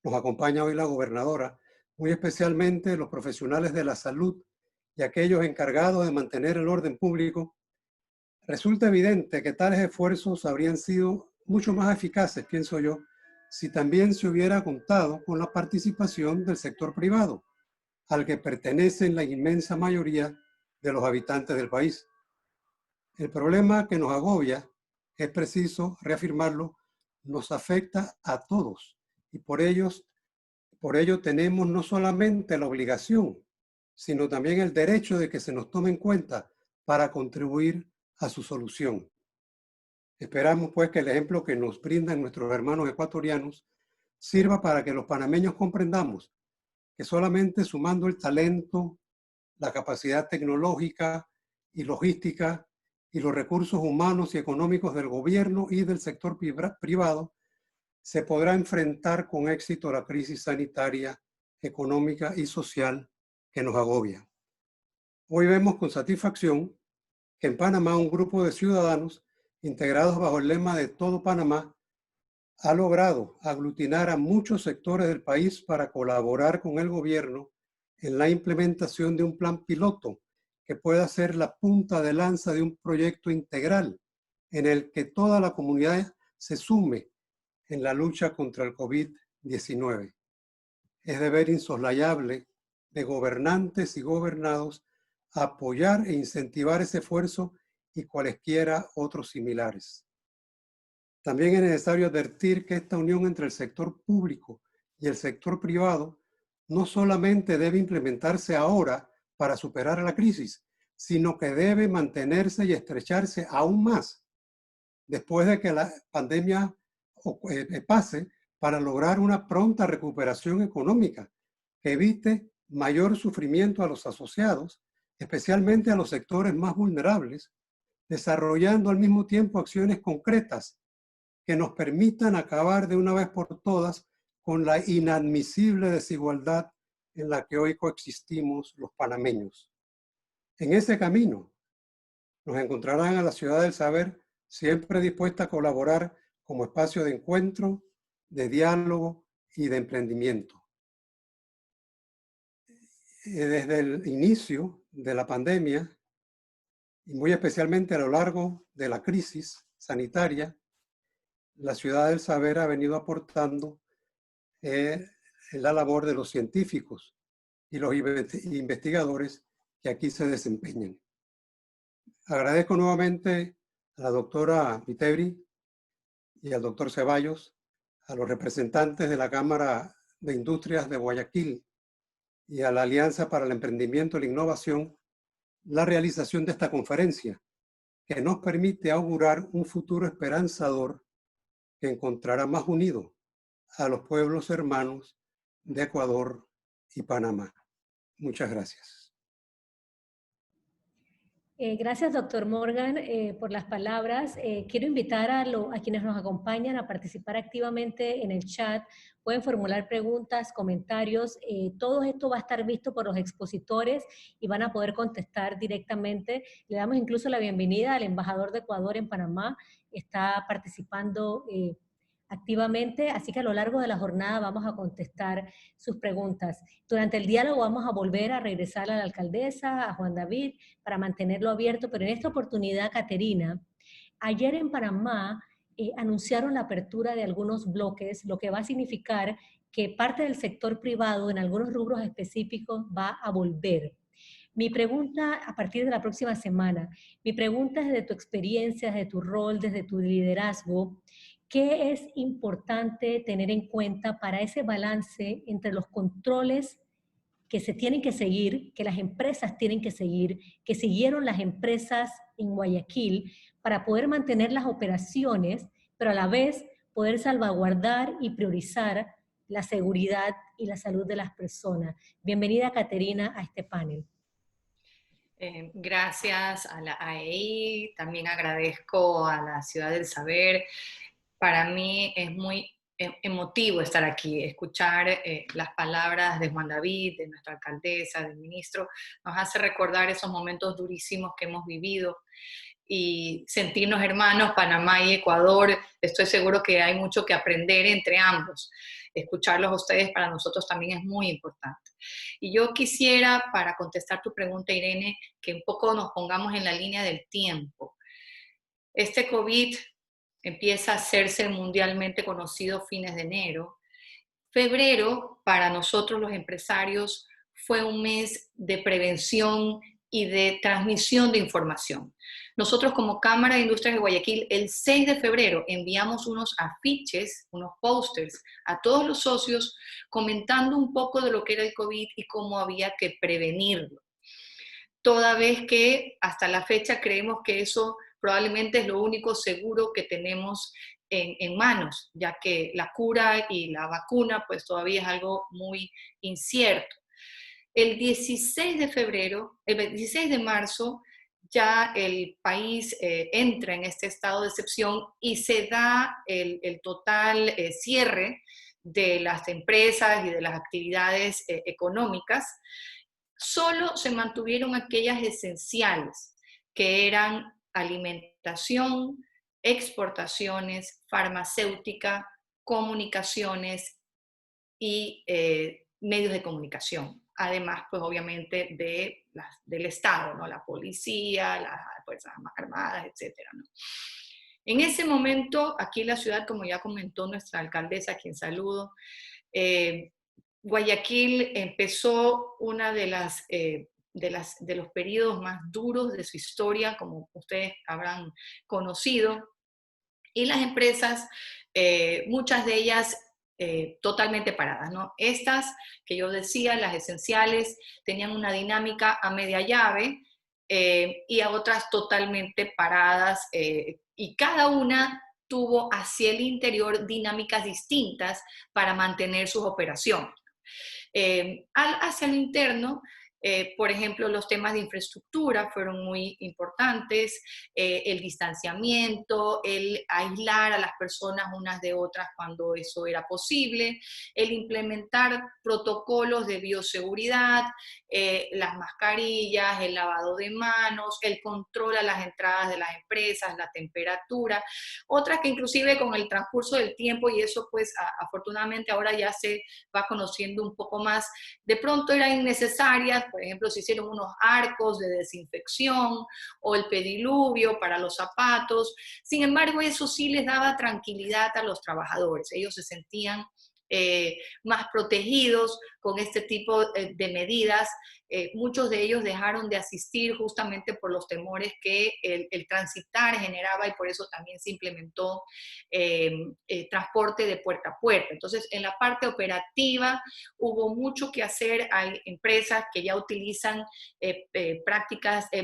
nos acompaña hoy la gobernadora, muy especialmente los profesionales de la salud y aquellos encargados de mantener el orden público, resulta evidente que tales esfuerzos habrían sido mucho más eficaces, pienso yo, si también se hubiera contado con la participación del sector privado, al que pertenecen la inmensa mayoría de los habitantes del país. El problema que nos agobia, es preciso reafirmarlo, nos afecta a todos y por ello tenemos no solamente la obligación, sino también el derecho de que se nos tome en cuenta para contribuir a su solución. Esperamos pues que el ejemplo que nos brindan nuestros hermanos ecuatorianos sirva para que los panameños comprendamos que solamente sumando el talento, la capacidad tecnológica y logística y los recursos humanos y económicos del gobierno y del sector privado, se podrá enfrentar con éxito la crisis sanitaria, económica y social que nos agobia. Hoy vemos con satisfacción que en Panamá un grupo de ciudadanos integrados bajo el lema de Todo Panamá ha logrado aglutinar a muchos sectores del país para colaborar con el gobierno en la implementación de un plan piloto que pueda ser la punta de lanza de un proyecto integral en el que toda la comunidad se sume en la lucha contra el COVID-19. Es deber insoslayable de gobernantes y gobernados apoyar e incentivar ese esfuerzo y cualesquiera otros similares. También es necesario advertir que esta unión entre el sector público y el sector privado no solamente debe implementarse ahora para superar la crisis, sino que debe mantenerse y estrecharse aún más después de que la pandemia pase, para lograr una pronta recuperación económica que evite mayor sufrimiento a los asociados, especialmente a los sectores más vulnerables, desarrollando al mismo tiempo acciones concretas que nos permitan acabar de una vez por todas con la inadmisible desigualdad en la que hoy coexistimos los panameños. En ese camino nos encontrarán a la Ciudad del Saber siempre dispuesta a colaborar como espacio de encuentro, de diálogo y de emprendimiento. Desde el inicio de la pandemia, y muy especialmente a lo largo de la crisis sanitaria, la Ciudad del Saber ha venido aportando la labor de los científicos y los investigadores que aquí se desempeñan. Agradezco nuevamente a la doctora Vitebri y al doctor Ceballos, a los representantes de la Cámara de Industrias de Guayaquil y a la Alianza para el Emprendimiento y la Innovación, la realización de esta conferencia, que nos permite augurar un futuro esperanzador que encontrará más unidos a los pueblos hermanos de Ecuador y Panamá. Muchas gracias. Gracias, doctor Morgan, por las palabras. Quiero invitar a quienes nos acompañan a participar activamente en el chat. Pueden formular preguntas, comentarios. Todo esto va a estar visto por los expositores y van a poder contestar directamente. Le damos incluso la bienvenida al embajador de Ecuador en Panamá. Está participando activamente, así que a lo largo de la jornada vamos a contestar sus preguntas. Durante el diálogo vamos a volver a regresar a la alcaldesa, a Juan David, para mantenerlo abierto, pero en esta oportunidad, Caterina, ayer en Panamá anunciaron la apertura de algunos bloques, lo que va a significar que parte del sector privado en algunos rubros específicos va a volver. Mi pregunta, a partir de la próxima semana, mi pregunta es desde tu experiencia, desde tu rol, desde tu liderazgo, ¿qué es importante tener en cuenta para ese balance entre los controles que se tienen que seguir, que las empresas tienen que seguir, que siguieron las empresas en Guayaquil para poder mantener las operaciones, pero a la vez poder salvaguardar y priorizar la seguridad y la salud de las personas? Bienvenida, Caterina, a este panel. Gracias a la AEI, también agradezco a la Ciudad del Saber. Para mí es muy emotivo estar aquí, escuchar las palabras de Juan David, de nuestra alcaldesa, del ministro, nos hace recordar esos momentos durísimos que hemos vivido y sentirnos hermanos, Panamá y Ecuador. Estoy seguro que hay mucho que aprender entre ambos. Escucharlos a ustedes para nosotros también es muy importante. Y yo quisiera, para contestar tu pregunta, Irene, que un poco nos pongamos en la línea del tiempo. Este COVID empieza a hacerse mundialmente conocido fines de enero. Febrero, para nosotros los empresarios, fue un mes de prevención y de transmisión de información. Nosotros como Cámara de Industrias de Guayaquil, el 6 de febrero enviamos unos afiches, unos pósters a todos los socios comentando un poco de lo que era el COVID y cómo había que prevenirlo. Toda vez que hasta la fecha creemos que eso probablemente es lo único seguro que tenemos en manos, ya que la cura y la vacuna pues todavía es algo muy incierto. El 16 de marzo, ya el país entra en este estado de excepción y se da el total cierre de las empresas y de las actividades económicas. Solo se mantuvieron aquellas esenciales, que eran alimentación, exportaciones, farmacéutica, comunicaciones y medios de comunicación. Además, pues obviamente del Estado, ¿no? La policía, las Fuerzas Armadas, etcétera, ¿no? En ese momento, aquí en la ciudad, como ya comentó nuestra alcaldesa, a quien saludo, Guayaquil empezó una de los periodos más duros de su historia, como ustedes habrán conocido, y las empresas, muchas de ellas totalmente paradas, ¿no? Estas que yo decía, las esenciales, tenían una dinámica a media llave y a otras totalmente paradas, y cada una tuvo hacia el interior dinámicas distintas para mantener sus operaciones. Hacia lo interno, Por ejemplo, los temas de infraestructura fueron muy importantes, el distanciamiento, el aislar a las personas unas de otras cuando eso era posible, el implementar protocolos de bioseguridad, las mascarillas, el lavado de manos, el control a las entradas de las empresas, la temperatura, otras que inclusive con el transcurso del tiempo, y eso pues afortunadamente ahora ya se va conociendo un poco más, de pronto eran innecesarias. Por ejemplo, se hicieron unos arcos de desinfección o el pediluvio para los zapatos. Sin embargo, eso sí les daba tranquilidad a los trabajadores. Ellos se sentían más protegidos con este tipo de medidas. Muchos de ellos dejaron de asistir justamente por los temores que el transitar generaba, y por eso también se implementó transporte de puerta a puerta. Entonces, en la parte operativa hubo mucho que hacer. Hay empresas que ya utilizan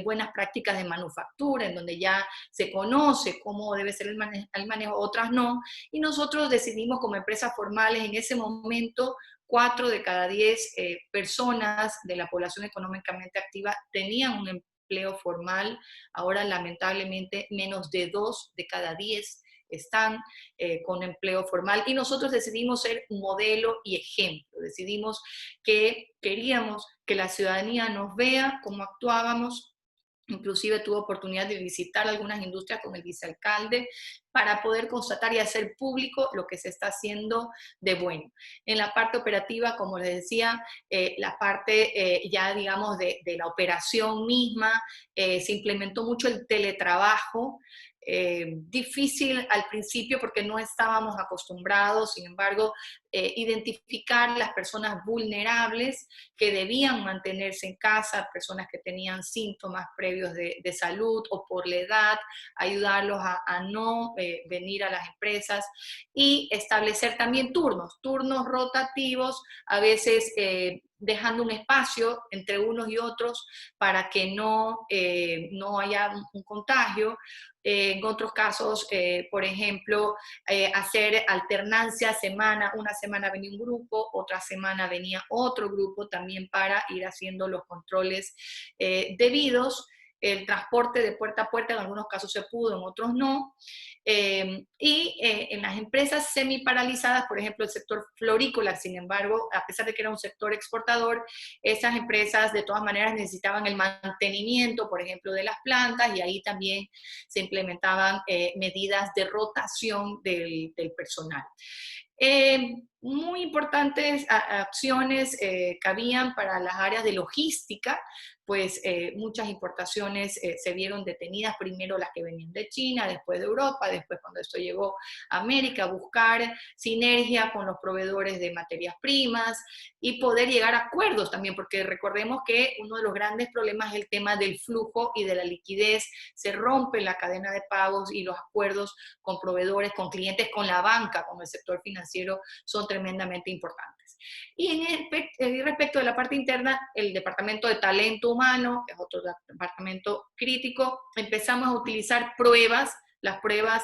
buenas prácticas de manufactura, en donde ya se conoce cómo debe ser el manejo, otras no, y nosotros decidimos como empresas formales en ese momento 4 de cada 10 personas de la población económicamente activa tenían un empleo formal. Ahora, lamentablemente, menos de 2 de cada 10 están con empleo formal, y nosotros decidimos ser un modelo y ejemplo. Decidimos que queríamos que la ciudadanía nos vea cómo actuábamos. Inclusive tuve oportunidad de visitar algunas industrias con el vicealcalde para poder constatar y hacer público lo que se está haciendo de bueno. En la parte operativa, como les decía, la parte ya digamos de la operación misma, se implementó mucho el teletrabajo. Difícil al principio porque no estábamos acostumbrados. Sin embargo, identificar las personas vulnerables que debían mantenerse en casa, personas que tenían síntomas previos de salud o por la edad, ayudarlos a no venir a las empresas, y establecer también turnos rotativos, a veces dejando un espacio entre unos y otros para que no haya un contagio. En otros casos, por ejemplo, hacer alternancia una semana venía un grupo, otra semana venía otro grupo, también para ir haciendo los controles debidos. El transporte de puerta a puerta en algunos casos se pudo, en otros no. En las empresas semiparalizadas, por ejemplo, el sector florícola, sin embargo, a pesar de que era un sector exportador, esas empresas de todas maneras necesitaban el mantenimiento, por ejemplo, de las plantas, y ahí también se implementaban medidas de rotación del personal. Muy importantes acciones cabían para las áreas de logística, pues muchas importaciones se vieron detenidas, primero las que venían de China, después de Europa, después cuando esto llegó a América, buscar sinergia con los proveedores de materias primas y poder llegar a acuerdos también, porque recordemos que uno de los grandes problemas es el tema del flujo y de la liquidez. Se rompe la cadena de pagos, y los acuerdos con proveedores, con clientes, con la banca, con el sector financiero, son tremendamente importantes. Y respecto de la parte interna, el departamento de talento humano, que es otro departamento crítico, empezamos a utilizar las pruebas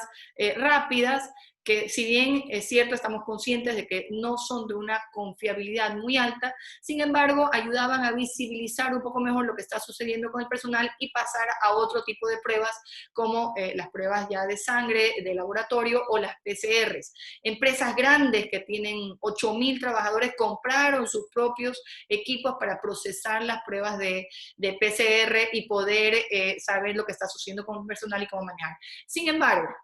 rápidas, que si bien es cierto, estamos conscientes de que no son de una confiabilidad muy alta, sin embargo, ayudaban a visibilizar un poco mejor lo que está sucediendo con el personal y pasar a otro tipo de pruebas, como las pruebas ya de sangre, de laboratorio, o las PCRs. Empresas grandes que tienen 8.000 trabajadores compraron sus propios equipos para procesar las pruebas de PCR y poder saber lo que está sucediendo con el personal y cómo manejar. Sin embargo,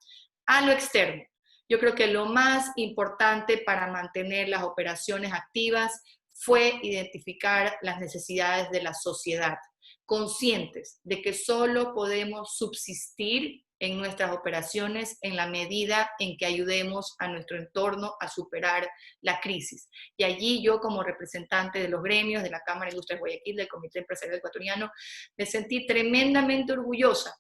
a lo externo, yo creo que lo más importante para mantener las operaciones activas fue identificar las necesidades de la sociedad, conscientes de que solo podemos subsistir en nuestras operaciones en la medida en que ayudemos a nuestro entorno a superar la crisis. Y allí yo, como representante de los gremios, de la Cámara de Industria de Guayaquil, del Comité Empresarial Ecuatoriano, me sentí tremendamente orgullosa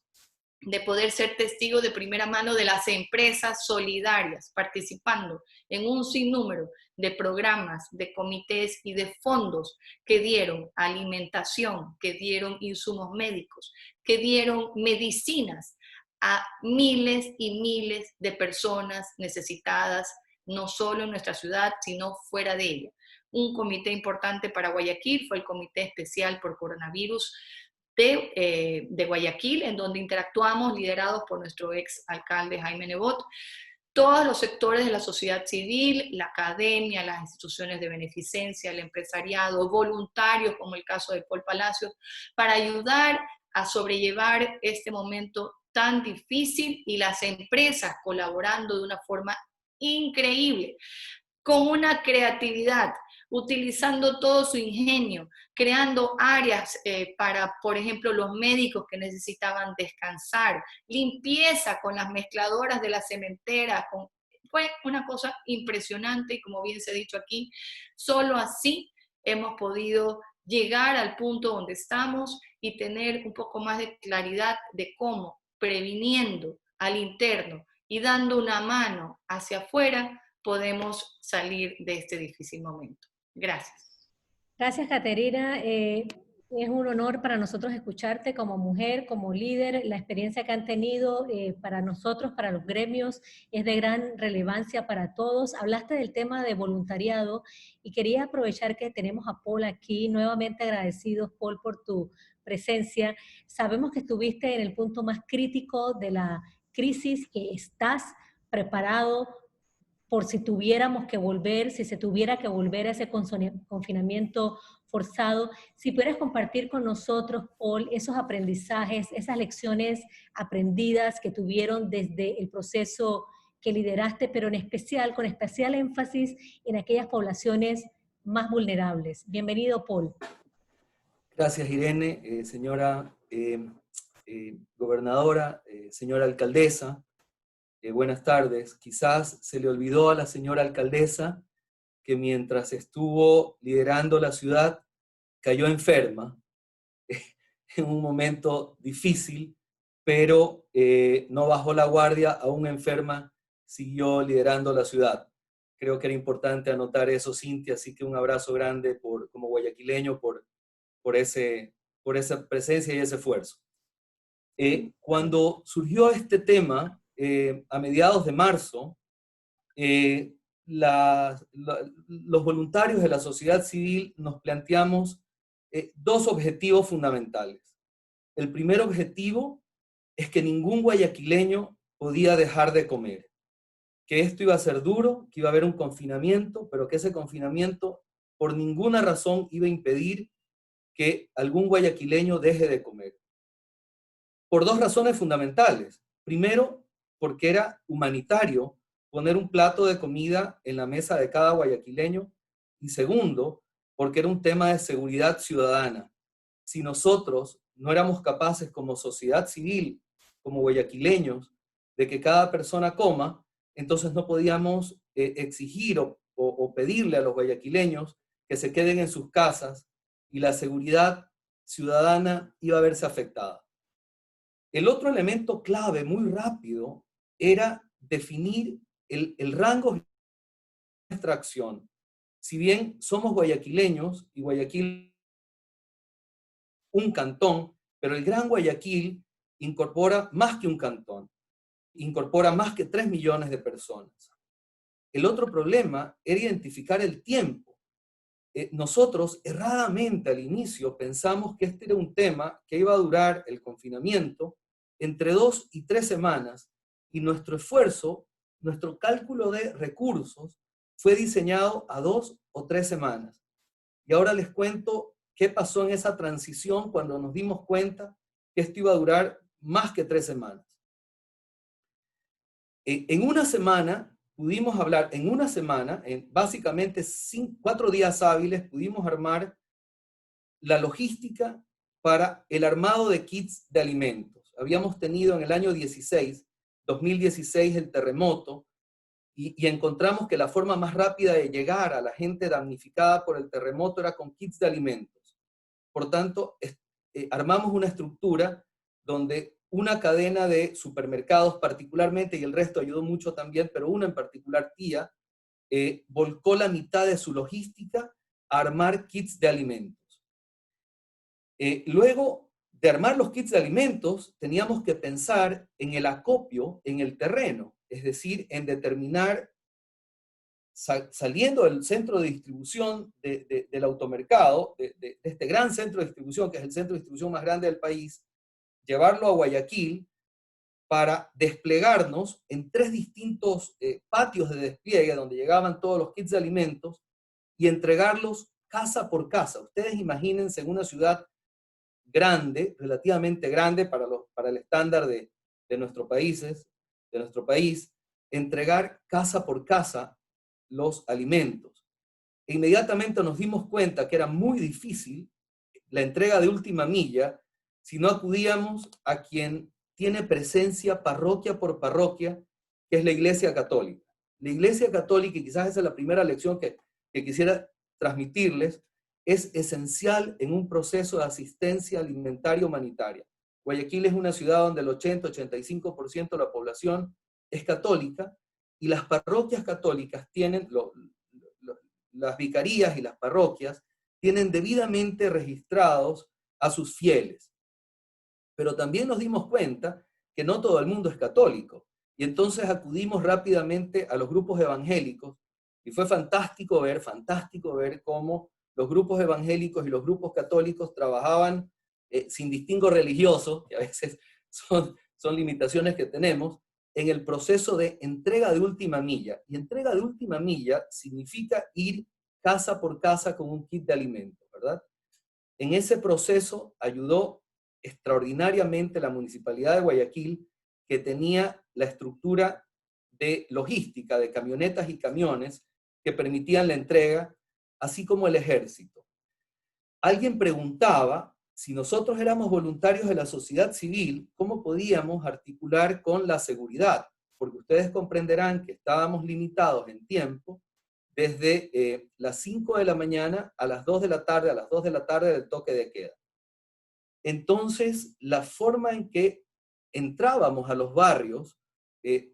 de poder ser testigo de primera mano de las empresas solidarias participando en un sinnúmero de programas, de comités y de fondos que dieron alimentación, que dieron insumos médicos, que dieron medicinas a miles y miles de personas necesitadas, no solo en nuestra ciudad, sino fuera de ella. un comité importante para Guayaquil, fue el Comité Especial por Coronavirus de Guayaquil, en donde interactuamos liderados por nuestro ex alcalde Jaime Nebot, todos los sectores de la sociedad civil, la academia, las instituciones de beneficencia, el empresariado, voluntarios, como el caso de Paul Palacios, para ayudar a sobrellevar este momento tan difícil, y las empresas colaborando de una forma increíble, con una creatividad, utilizando todo su ingenio, creando áreas para, por ejemplo, los médicos que necesitaban descansar, limpieza con las mezcladoras de la cementera, fue una cosa impresionante, y como bien se ha dicho aquí, solo así hemos podido llegar al punto donde estamos y tener un poco más de claridad de cómo, previniendo al interno y dando una mano hacia afuera, podemos salir de este difícil momento. Gracias. Gracias, Caterina. Es un honor para nosotros escucharte como mujer, como líder. La experiencia que han tenido para nosotros, para los gremios, es de gran relevancia para todos. Hablaste del tema de voluntariado y quería aprovechar que tenemos a Paul aquí. Nuevamente agradecidos, Paul, por tu presencia. Sabemos que estuviste en el punto más crítico de la crisis, que estás preparado por si tuviéramos que volver, si se tuviera que volver a ese confinamiento forzado. Si pudieras compartir con nosotros, Paul, esos aprendizajes, esas lecciones aprendidas que tuvieron desde el proceso que lideraste, pero en especial, con especial énfasis en aquellas poblaciones más vulnerables. Bienvenido, Paul. Gracias, Irene, señora gobernadora, señora alcaldesa. Buenas tardes. Quizás se le olvidó a la señora alcaldesa que mientras estuvo liderando la ciudad cayó enferma en un momento difícil, pero no bajó la guardia, aún enferma, siguió liderando la ciudad. Creo que era importante anotar eso, Cintia, así que un abrazo grande como guayaquileño por esa presencia y ese esfuerzo. Cuando surgió este tema, a mediados de marzo, los voluntarios de la sociedad civil nos planteamos dos objetivos fundamentales. El primer objetivo es que ningún guayaquileño podía dejar de comer, que esto iba a ser duro, que iba a haber un confinamiento, pero que ese confinamiento por ninguna razón iba a impedir que algún guayaquileño deje de comer. Por dos razones fundamentales. Primero, porque era humanitario poner un plato de comida en la mesa de cada guayaquileño, y segundo, porque era un tema de seguridad ciudadana. Si nosotros no éramos capaces como sociedad civil, como guayaquileños, de que cada persona coma, entonces no podíamos exigir o pedirle a los guayaquileños que se queden en sus casas, y la seguridad ciudadana iba a verse afectada. El otro elemento clave, muy rápido, era definir el rango de nuestra acción. Si bien somos guayaquileños, y Guayaquil un cantón, pero el Gran Guayaquil incorpora más que un cantón, incorpora más que 3 millones de personas. El otro problema era identificar el tiempo. Nosotros erradamente al inicio pensamos que este era un tema que iba a durar el confinamiento entre 2 y 3 semanas, y nuestro esfuerzo, nuestro cálculo de recursos fue diseñado a 2 o 3 semanas. Y ahora les cuento qué pasó en esa transición cuando nos dimos cuenta que esto iba a durar más que 3 semanas. En una semana pudimos hablar, básicamente 4 días hábiles, pudimos armar la logística para el armado de kits de alimentos. Habíamos tenido en el año 2016, el terremoto, y encontramos que la forma más rápida de llegar a la gente damnificada por el terremoto era con kits de alimentos. Por tanto, armamos una estructura donde una cadena de supermercados particularmente, y el resto ayudó mucho también, pero una en particular, Tía, volcó la mitad de su logística a armar kits de alimentos. Luego de armar los kits de alimentos, teníamos que pensar en el acopio en el terreno, es decir, en determinar saliendo del centro de distribución del automercado, de este gran centro de distribución, que es el centro de distribución más grande del país, llevarlo a Guayaquil para desplegarnos en 3 distintos patios de despliegue donde llegaban todos los kits de alimentos y entregarlos casa por casa. Ustedes imagínense en una ciudad grande, relativamente grande para el estándar de nuestro país, entregar casa por casa los alimentos. E inmediatamente nos dimos cuenta que era muy difícil la entrega de última milla si no acudíamos a quien tiene presencia parroquia por parroquia, que es la Iglesia Católica. La Iglesia Católica, y quizás esa es la primera lección que quisiera transmitirles, es esencial en un proceso de asistencia alimentaria humanitaria. Guayaquil es una ciudad donde el 80-85% de la población es católica, y las parroquias católicas tienen, las vicarías y las parroquias tienen debidamente registrados a sus fieles. Pero también nos dimos cuenta que no todo el mundo es católico, y entonces acudimos rápidamente a los grupos evangélicos, y fue fantástico ver cómo los grupos evangélicos y los grupos católicos trabajaban sin distingo religioso, que a veces son limitaciones que tenemos, en el proceso de entrega de última milla. Y entrega de última milla significa ir casa por casa con un kit de alimentos, ¿verdad? En ese proceso ayudó extraordinariamente la Municipalidad de Guayaquil, que tenía la estructura de logística, de camionetas y camiones que permitían la entrega, así como el ejército. Alguien preguntaba, si nosotros éramos voluntarios de la sociedad civil, ¿cómo podíamos articular con la seguridad? Porque ustedes comprenderán que estábamos limitados en tiempo desde las 5 de la mañana a las 2 de la tarde, del toque de queda. Entonces, la forma en que entrábamos a los barrios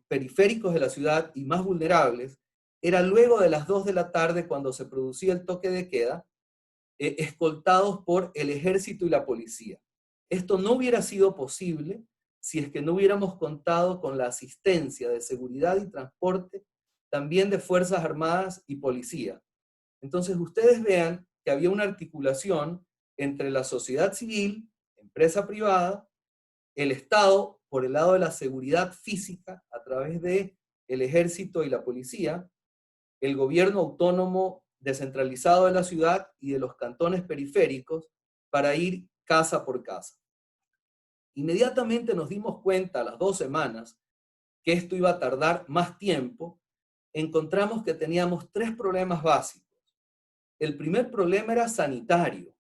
periféricos de la ciudad y más vulnerables era luego de las 2 de la tarde, cuando se producía el toque de queda, escoltados por el ejército y la policía. Esto no hubiera sido posible si es que no hubiéramos contado con la asistencia de seguridad y transporte, también de Fuerzas Armadas y Policía. Entonces ustedes vean que había una articulación entre la sociedad civil, empresa privada, el Estado por el lado de la seguridad física a través de el ejército y la policía, el gobierno autónomo descentralizado de la ciudad y de los cantones periféricos para ir casa por casa. Inmediatamente nos dimos cuenta a las 2 semanas que esto iba a tardar más tiempo. Encontramos que teníamos 3 problemas básicos. El primer problema era sanitario,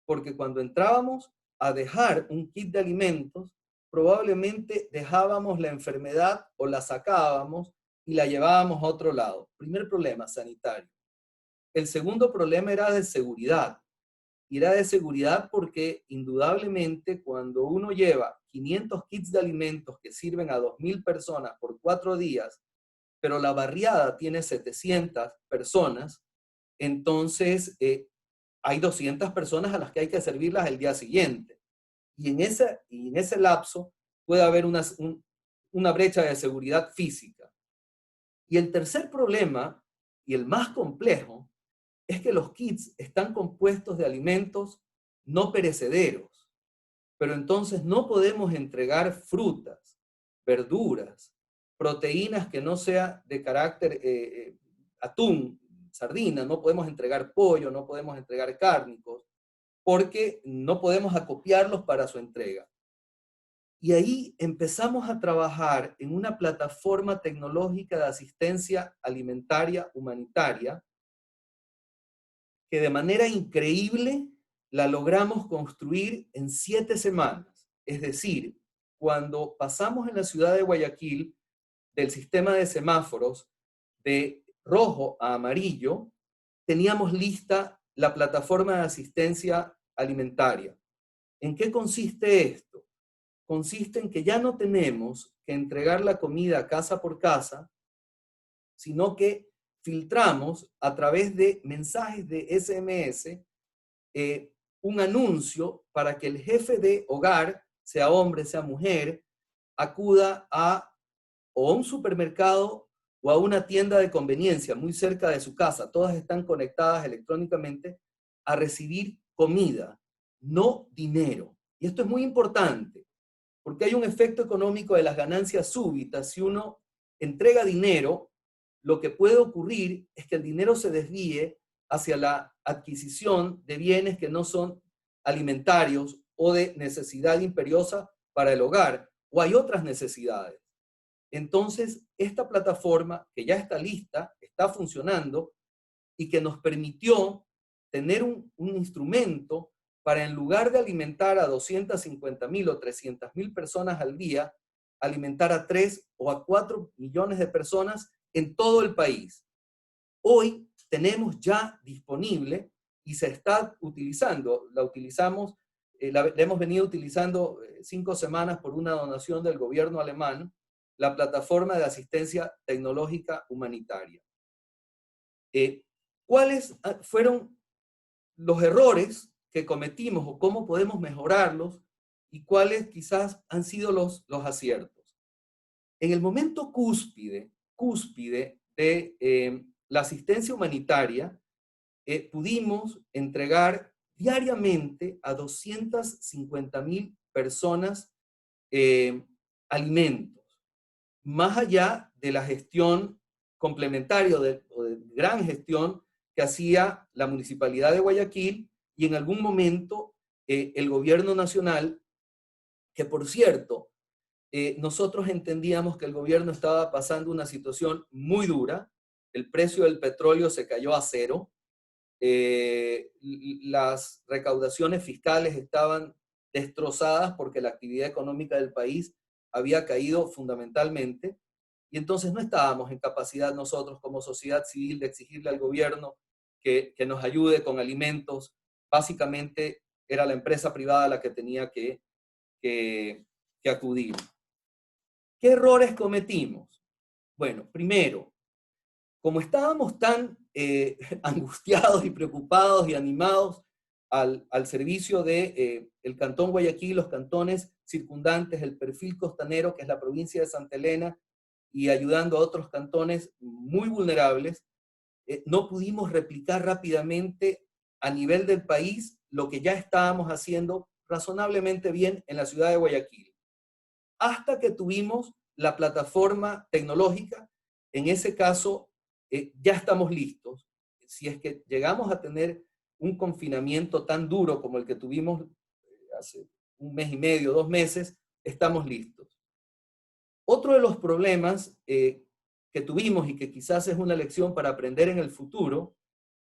porque cuando entrábamos a dejar un kit de alimentos, probablemente dejábamos la enfermedad o la sacábamos y la llevábamos a otro lado. Primer problema, sanitario. El segundo problema era de seguridad. Y era de seguridad porque indudablemente cuando uno lleva 500 kits de alimentos que sirven a 2.000 personas por 4 días, pero la barriada tiene 700 personas, entonces hay 200 personas a las que hay que servirlas el día siguiente. Y en ese lapso puede haber una brecha de seguridad física. Y el tercer problema, y el más complejo, es que los kits están compuestos de alimentos no perecederos. Pero entonces no podemos entregar frutas, verduras, proteínas que no sea de carácter atún, sardina, no podemos entregar pollo, no podemos entregar cárnicos, porque no podemos acopiarlos para su entrega. Y ahí empezamos a trabajar en una plataforma tecnológica de asistencia alimentaria humanitaria que de manera increíble la logramos construir en 7 semanas. Es decir, cuando pasamos en la ciudad de Guayaquil del sistema de semáforos de rojo a amarillo, teníamos lista la plataforma de asistencia alimentaria. ¿En qué consiste esto? Consiste en que ya no tenemos que entregar la comida casa por casa, sino que filtramos a través de mensajes de SMS un anuncio para que el jefe de hogar, sea hombre, sea mujer, acuda a o un supermercado o a una tienda de conveniencia muy cerca de su casa, todas están conectadas electrónicamente, a recibir comida, no dinero. Y esto es muy importante, porque hay un efecto económico de las ganancias súbitas. Si uno entrega dinero, lo que puede ocurrir es que el dinero se desvíe hacia la adquisición de bienes que no son alimentarios o de necesidad imperiosa para el hogar, o hay otras necesidades. Entonces, esta plataforma que ya está lista, está funcionando y que nos permitió tener un instrumento para, en lugar de alimentar a 250,000 o 300,000 personas al día, alimentar a 3 o a 4 millones de personas en todo el país. Hoy tenemos ya disponible y se está utilizando, la hemos venido utilizando 5 semanas por una donación del gobierno alemán, la plataforma de asistencia tecnológica humanitaria. ¿Cuáles fueron los errores que cometimos o cómo podemos mejorarlos y cuáles quizás han sido los aciertos? En el momento cúspide de la asistencia humanitaria, pudimos entregar diariamente a 250,000 personas alimentos, más allá de la gestión complementaria o de gran gestión que hacía la Municipalidad de Guayaquil y en algún momento el gobierno nacional, que por cierto, nosotros entendíamos que el gobierno estaba pasando una situación muy dura, el precio del petróleo se cayó a cero, las recaudaciones fiscales estaban destrozadas porque la actividad económica del país había caído fundamentalmente, y entonces no estábamos en capacidad nosotros como sociedad civil de exigirle al gobierno que nos ayude con alimentos. Básicamente era la empresa privada la que tenía que acudir. ¿Qué errores cometimos? Bueno, primero, como estábamos tan angustiados y preocupados y animados al servicio de el Cantón Guayaquil, los cantones circundantes, el perfil costanero, que es la provincia de Santa Elena, y ayudando a otros cantones muy vulnerables, no pudimos replicar rápidamente a nivel del país lo que ya estábamos haciendo razonablemente bien en la ciudad de Guayaquil. Hasta que tuvimos la plataforma tecnológica, en ese caso ya estamos listos. Si es que llegamos a tener un confinamiento tan duro como el que tuvimos hace 1 mes y medio, 2 meses, estamos listos. Otro de los problemas que tuvimos y que quizás es una lección para aprender en el futuro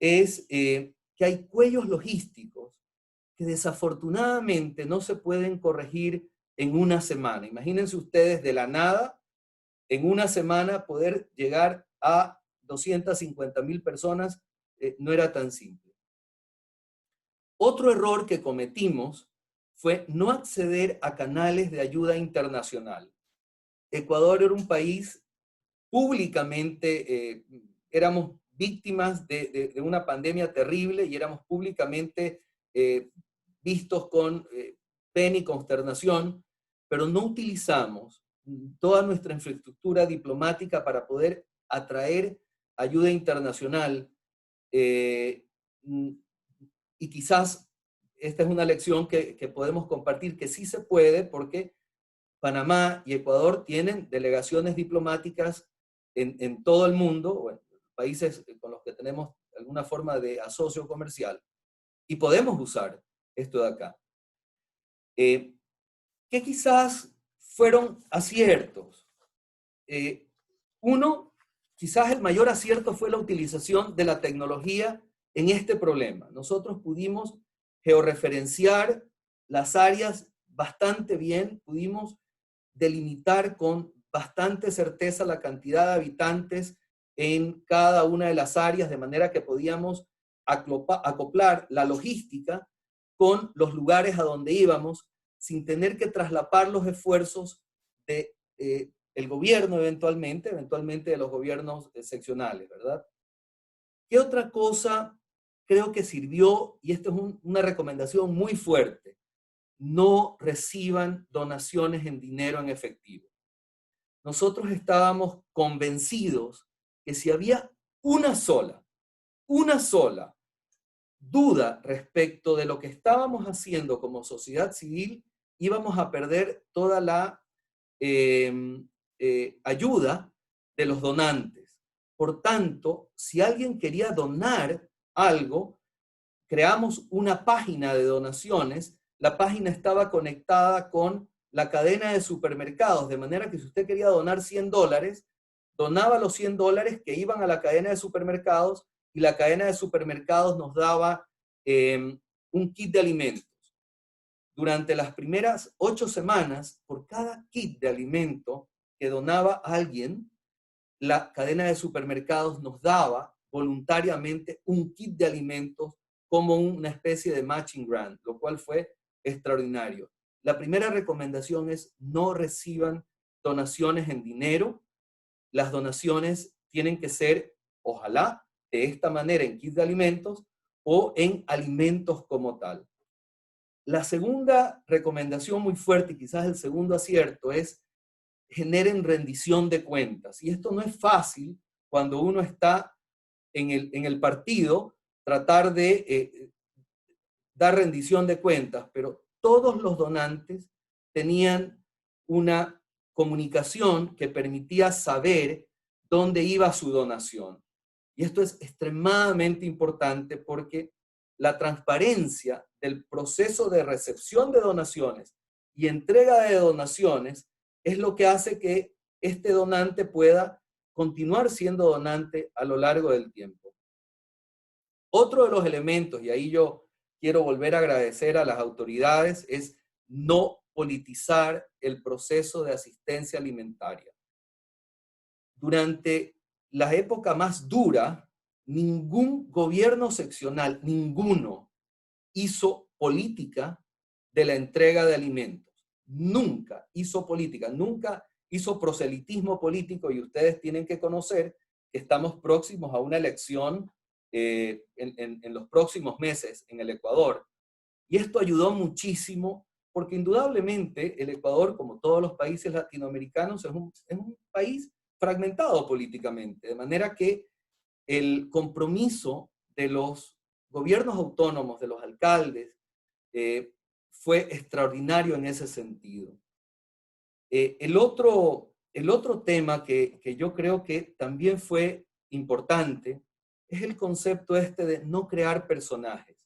es que hay cuellos logísticos que desafortunadamente no se pueden corregir en una semana. Imagínense ustedes de la nada, en una semana poder llegar a 250,000 personas, no era tan simple. Otro error que cometimos fue no acceder a canales de ayuda internacional. Ecuador era un país públicamente, éramos víctimas de una pandemia terrible y éramos públicamente vistos con pena y consternación, pero no utilizamos toda nuestra infraestructura diplomática para poder atraer ayuda internacional. Y quizás esta es una lección que podemos compartir, que sí se puede, porque Panamá y Ecuador tienen delegaciones diplomáticas en todo el mundo, bueno, países con los que tenemos alguna forma de asocio comercial, y podemos usar esto de acá. ¿Qué quizás fueron aciertos? Uno, quizás el mayor acierto fue la utilización de la tecnología en este problema. Nosotros pudimos georreferenciar las áreas bastante bien, pudimos delimitar con bastante certeza la cantidad de habitantes en cada una de las áreas, de manera que podíamos acoplar la logística con los lugares a donde íbamos, sin tener que traslapar los esfuerzos de el gobierno eventualmente de los gobiernos seccionales, ¿verdad? ¿Qué otra cosa creo que sirvió? Y esta es una recomendación muy fuerte. No reciban donaciones en dinero en efectivo. nosotros estábamos convencidos que si había una sola duda respecto de lo que estábamos haciendo como sociedad civil, íbamos a perder toda la ayuda de los donantes. Por tanto, si alguien quería donar algo, creamos una página de donaciones. La página estaba conectada con la cadena de supermercados, de manera que si usted quería donar $100, donaba los $100 que iban a la cadena de supermercados, y la cadena de supermercados nos daba un kit de alimentos. Durante las primeras 8 semanas, por cada kit de alimento que donaba alguien, la cadena de supermercados nos daba voluntariamente un kit de alimentos como una especie de matching grant, lo cual fue extraordinario. La primera recomendación es: no reciban donaciones en dinero. Las donaciones tienen que ser, ojalá, de esta manera en kits de alimentos o en alimentos como tal. La segunda recomendación muy fuerte, y quizás el segundo acierto, es: generen rendición de cuentas. Y esto no es fácil cuando uno está en el partido, tratar de dar rendición de cuentas, pero todos los donantes tenían una comunicación que permitía saber dónde iba su donación. Y esto es extremadamente importante porque la transparencia del proceso de recepción de donaciones y entrega de donaciones es lo que hace que este donante pueda continuar siendo donante a lo largo del tiempo. Otro de los elementos, y ahí yo quiero volver a agradecer a las autoridades, es no politizar el proceso de asistencia alimentaria. Durante la época más dura, ningún gobierno seccional, ninguno, hizo política de la entrega de alimentos. Nunca hizo política, nunca hizo proselitismo político, y ustedes tienen que conocer que estamos próximos a una elección en los próximos meses en el Ecuador. Y esto ayudó muchísimo porque indudablemente el Ecuador, como todos los países latinoamericanos, es un país fragmentado políticamente, de manera que el compromiso de los gobiernos autónomos, de los alcaldes, fue extraordinario en ese sentido. El otro tema que yo creo que también fue importante es el concepto de no crear personajes.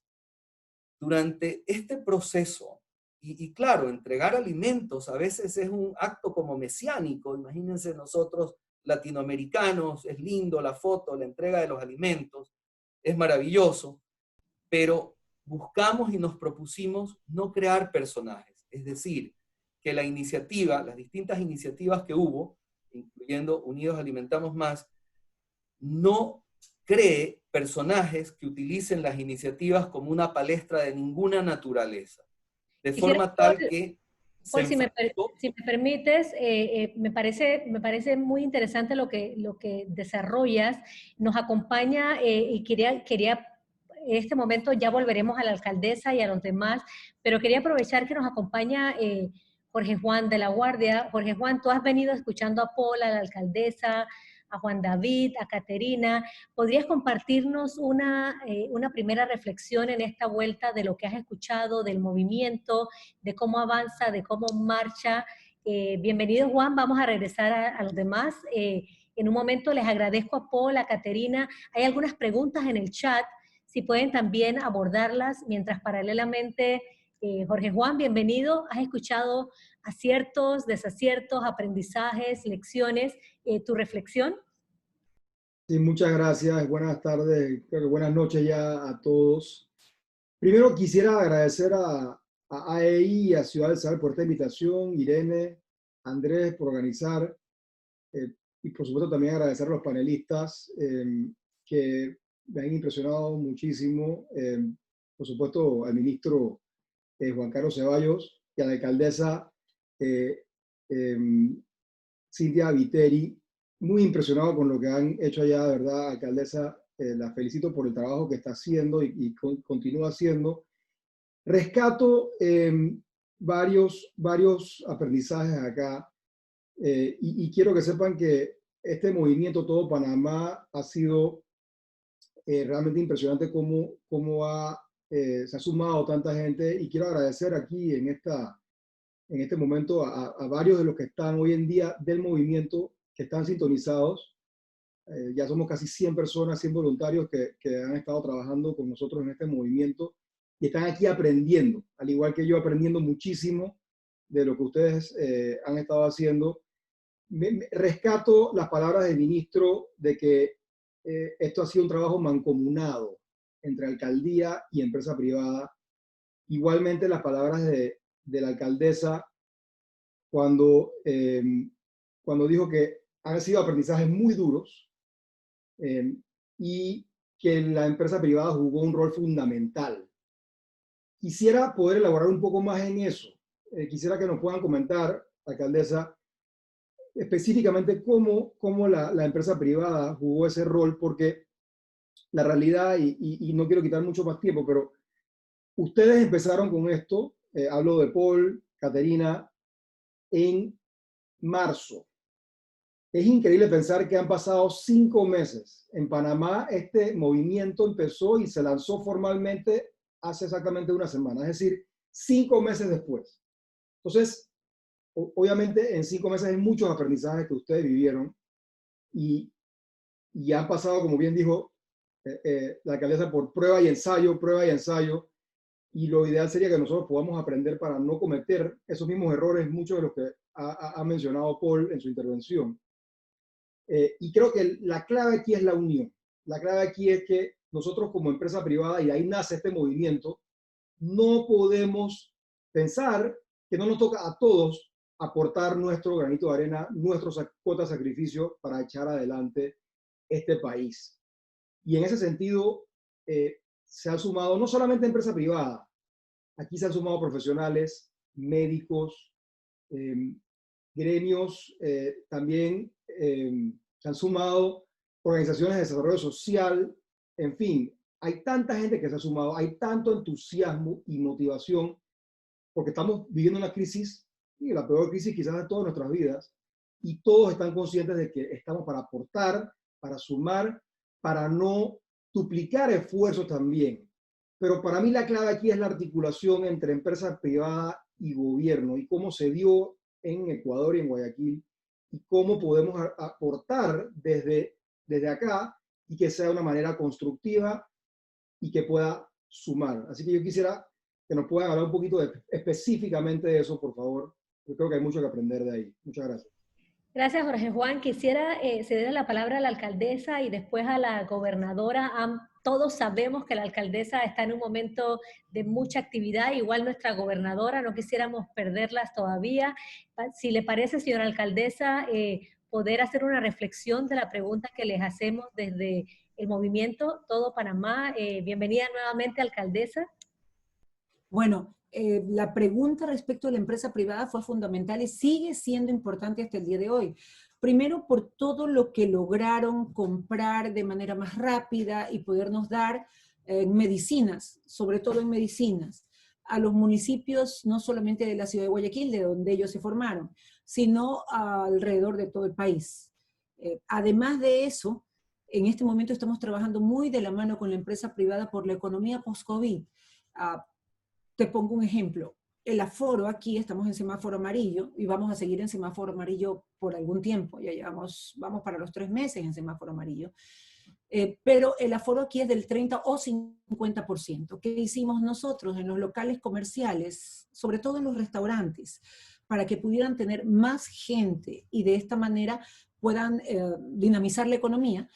Durante este proceso, y claro, entregar alimentos a veces es un acto como mesiánico. Imagínense nosotros latinoamericanos, es lindo la foto, la entrega de los alimentos, es maravilloso, pero buscamos y nos propusimos no crear personajes. Es decir, que la iniciativa, las distintas iniciativas que hubo, incluyendo Unidos Alimentamos Más, no cree personajes que utilicen las iniciativas como una palestra de ninguna naturaleza. De forma tal que... Paul, si me permites, me parece muy interesante lo que desarrollas. Nos acompaña y quería en este momento ya volveremos a la alcaldesa y a los demás, pero quería aprovechar que nos acompaña Jorge Juan de la Guardia. Jorge Juan, tú has venido escuchando a Paul, a la alcaldesa, a Juan David, a Caterina. ¿Podrías compartirnos una primera reflexión en esta vuelta de lo que has escuchado, del movimiento, de cómo avanza, de cómo marcha? Bienvenido, Juan. Vamos a regresar a los demás. En un momento les agradezco a Paul, a Caterina. Hay algunas preguntas en el chat, si pueden también abordarlas, mientras paralelamente, Jorge Juan, bienvenido. ¿Has escuchado aciertos, desaciertos, aprendizajes, lecciones? ¿Tu reflexión? Sí, muchas gracias. Buenas tardes, creo que buenas noches ya a todos. Primero quisiera agradecer a AEI y a Ciudad del Saber por esta invitación, Irene, Andrés por organizar, y por supuesto también agradecer a los panelistas que me han impresionado muchísimo. Por supuesto al ministro Juan Carlos Ceballos y a la alcaldesa Cintia Viteri. Muy impresionado con lo que han hecho allá, de verdad, alcaldesa. La felicito por el trabajo que está haciendo y continúa haciendo. Rescato varios aprendizajes acá. Y quiero que sepan que este movimiento Todo Panamá ha sido realmente impresionante cómo se ha sumado tanta gente, y quiero agradecer aquí en este momento a varios de los que están hoy en día del movimiento, que están sintonizados. Ya somos casi 100 personas, 100 voluntarios que han estado trabajando con nosotros en este movimiento y están aquí aprendiendo, al igual que yo, aprendiendo muchísimo de lo que ustedes han estado haciendo. Rescato las palabras del ministro de que esto ha sido un trabajo mancomunado entre alcaldía y empresa privada. Igualmente las palabras de la alcaldesa cuando dijo que han sido aprendizajes muy duros y que la empresa privada jugó un rol fundamental. Quisiera poder elaborar un poco más en eso. Quisiera que nos puedan comentar, alcaldesa, específicamente cómo la empresa privada jugó ese rol, porque la realidad, y no quiero quitar mucho más tiempo, pero ustedes empezaron con esto, hablo de Paul, Caterina, en marzo. Es increíble pensar que han pasado 5 meses. En Panamá este movimiento empezó y se lanzó formalmente hace exactamente una semana, es decir, 5 meses después. Entonces, obviamente en 5 meses hay muchos aprendizajes que ustedes vivieron y han pasado, como bien dijo la alcaldesa, por prueba y ensayo, y lo ideal sería que nosotros podamos aprender para no cometer esos mismos errores, muchos de los que ha mencionado Paul en su intervención. Y creo que la clave aquí es la unión. La clave aquí es que nosotros como empresa privada, y de ahí nace este movimiento, no podemos pensar que no nos toca a todos aportar nuestro granito de arena, nuestro cuota de sacrificio para echar adelante este país. Y en ese sentido, se ha sumado no solamente empresa privada, aquí se han sumado profesionales, médicos, gremios, también se han sumado organizaciones de desarrollo social, en fin, hay tanta gente que se ha sumado, hay tanto entusiasmo y motivación, porque estamos viviendo una crisis, y la peor crisis quizás de todas nuestras vidas, y todos están conscientes de que estamos para aportar, para sumar, para no duplicar esfuerzos también. Pero para mí la clave aquí es la articulación entre empresa privada y gobierno, y cómo se dio en Ecuador y en Guayaquil, y cómo podemos aportar desde acá y que sea de una manera constructiva y que pueda sumar. Así que yo quisiera que nos puedan hablar un poquito específicamente de eso, por favor. Yo creo que hay mucho que aprender de ahí. Muchas gracias. Gracias, Jorge Juan. Quisiera ceder la palabra a la alcaldesa y después a la gobernadora. Todos sabemos que la alcaldesa está en un momento de mucha actividad, igual nuestra gobernadora, no quisiéramos perderlas todavía. Si le parece, señora alcaldesa, poder hacer una reflexión de la pregunta que les hacemos desde el movimiento Todo Panamá. Bienvenida nuevamente, alcaldesa. Bueno, la pregunta respecto a la empresa privada fue fundamental y sigue siendo importante hasta el día de hoy. Primero, por todo lo que lograron comprar de manera más rápida y podernos dar medicinas, sobre todo en medicinas, a los municipios no solamente de la ciudad de Guayaquil, de donde ellos se formaron, sino alrededor de todo el país. Además de eso, en este momento estamos trabajando muy de la mano con la empresa privada por la economía post-COVID. Te pongo un ejemplo. El aforo aquí, estamos en semáforo amarillo y vamos a seguir en semáforo amarillo por algún tiempo. Ya vamos para los 3 meses en semáforo amarillo. Pero el aforo aquí es del 30 o 50%. ¿Qué hicimos nosotros en los locales comerciales, sobre todo en los restaurantes, para que pudieran tener más gente y de esta manera puedan dinamizar la economía?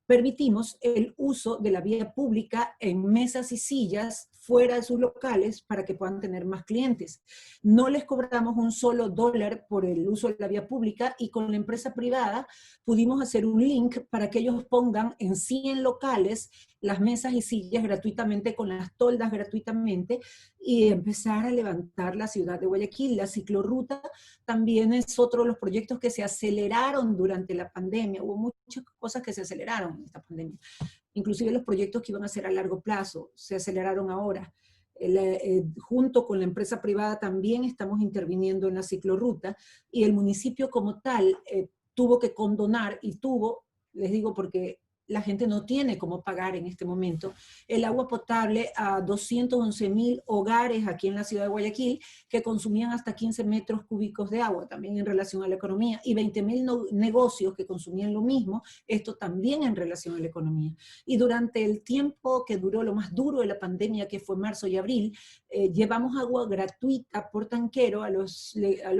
Permitimos el uso de la vía pública en mesas y sillas fuera de sus locales para que puedan tener más clientes. No les cobramos un solo dólar por el uso de la vía pública y con la empresa privada pudimos hacer un link para que ellos pongan en 100 locales las mesas y sillas gratuitamente, con las toldas gratuitamente, y empezar a levantar la ciudad de Guayaquil. La ciclorruta también es otro de los proyectos que se aceleraron durante la pandemia. Hubo muchas cosas que se aceleraron en esta pandemia. Inclusive los proyectos que iban a ser a largo plazo se aceleraron ahora. Junto con la empresa privada también estamos interviniendo en la ciclorruta, y el municipio como tal tuvo que condonar, les digo porque la gente no tiene cómo pagar en este momento, el agua potable a 211,000 hogares aquí en la ciudad de Guayaquil que consumían hasta 15 metros cúbicos de agua, también en relación a la economía, y 20,000 negocios que consumían lo mismo, esto también en relación a la economía. Y durante el tiempo que duró lo más duro de la pandemia, que fue marzo y abril, llevamos agua gratuita por tanquero a los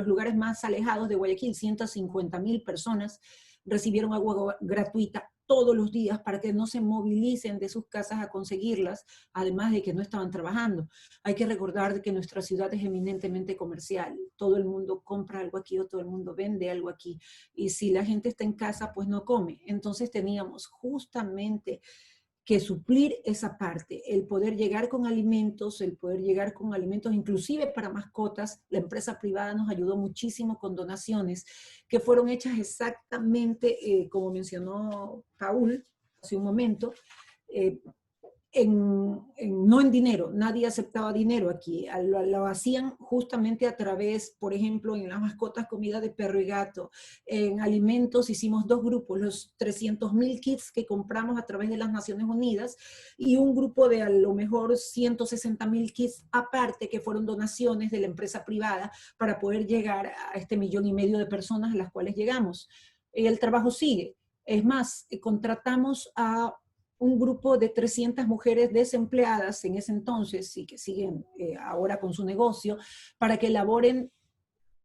lugares más alejados de Guayaquil. 150,000 personas recibieron agua gratuita todos los días para que no se movilicen de sus casas a conseguirlas, además de que no estaban trabajando. Hay que recordar que nuestra ciudad es eminentemente comercial. Todo el mundo compra algo aquí o todo el mundo vende algo aquí. Y si la gente está en casa, pues no come. Entonces teníamos justamente que suplir esa parte, el poder llegar con alimentos, inclusive para mascotas. La empresa privada nos ayudó muchísimo con donaciones que fueron hechas exactamente, como mencionó Paul hace un momento, no en dinero. Nadie aceptaba dinero aquí, lo hacían justamente a través, por ejemplo, en las mascotas, comida de perro y gato. En alimentos hicimos 2 grupos, los 300,000 kits que compramos a través de las Naciones Unidas, y un grupo de a lo mejor 160,000 kits aparte, que fueron donaciones de la empresa privada para poder llegar a este 1,5 millones de personas a las cuales llegamos. El trabajo sigue. Es más, contratamos a un grupo de 300 mujeres desempleadas en ese entonces y que siguen ahora con su negocio, para que elaboren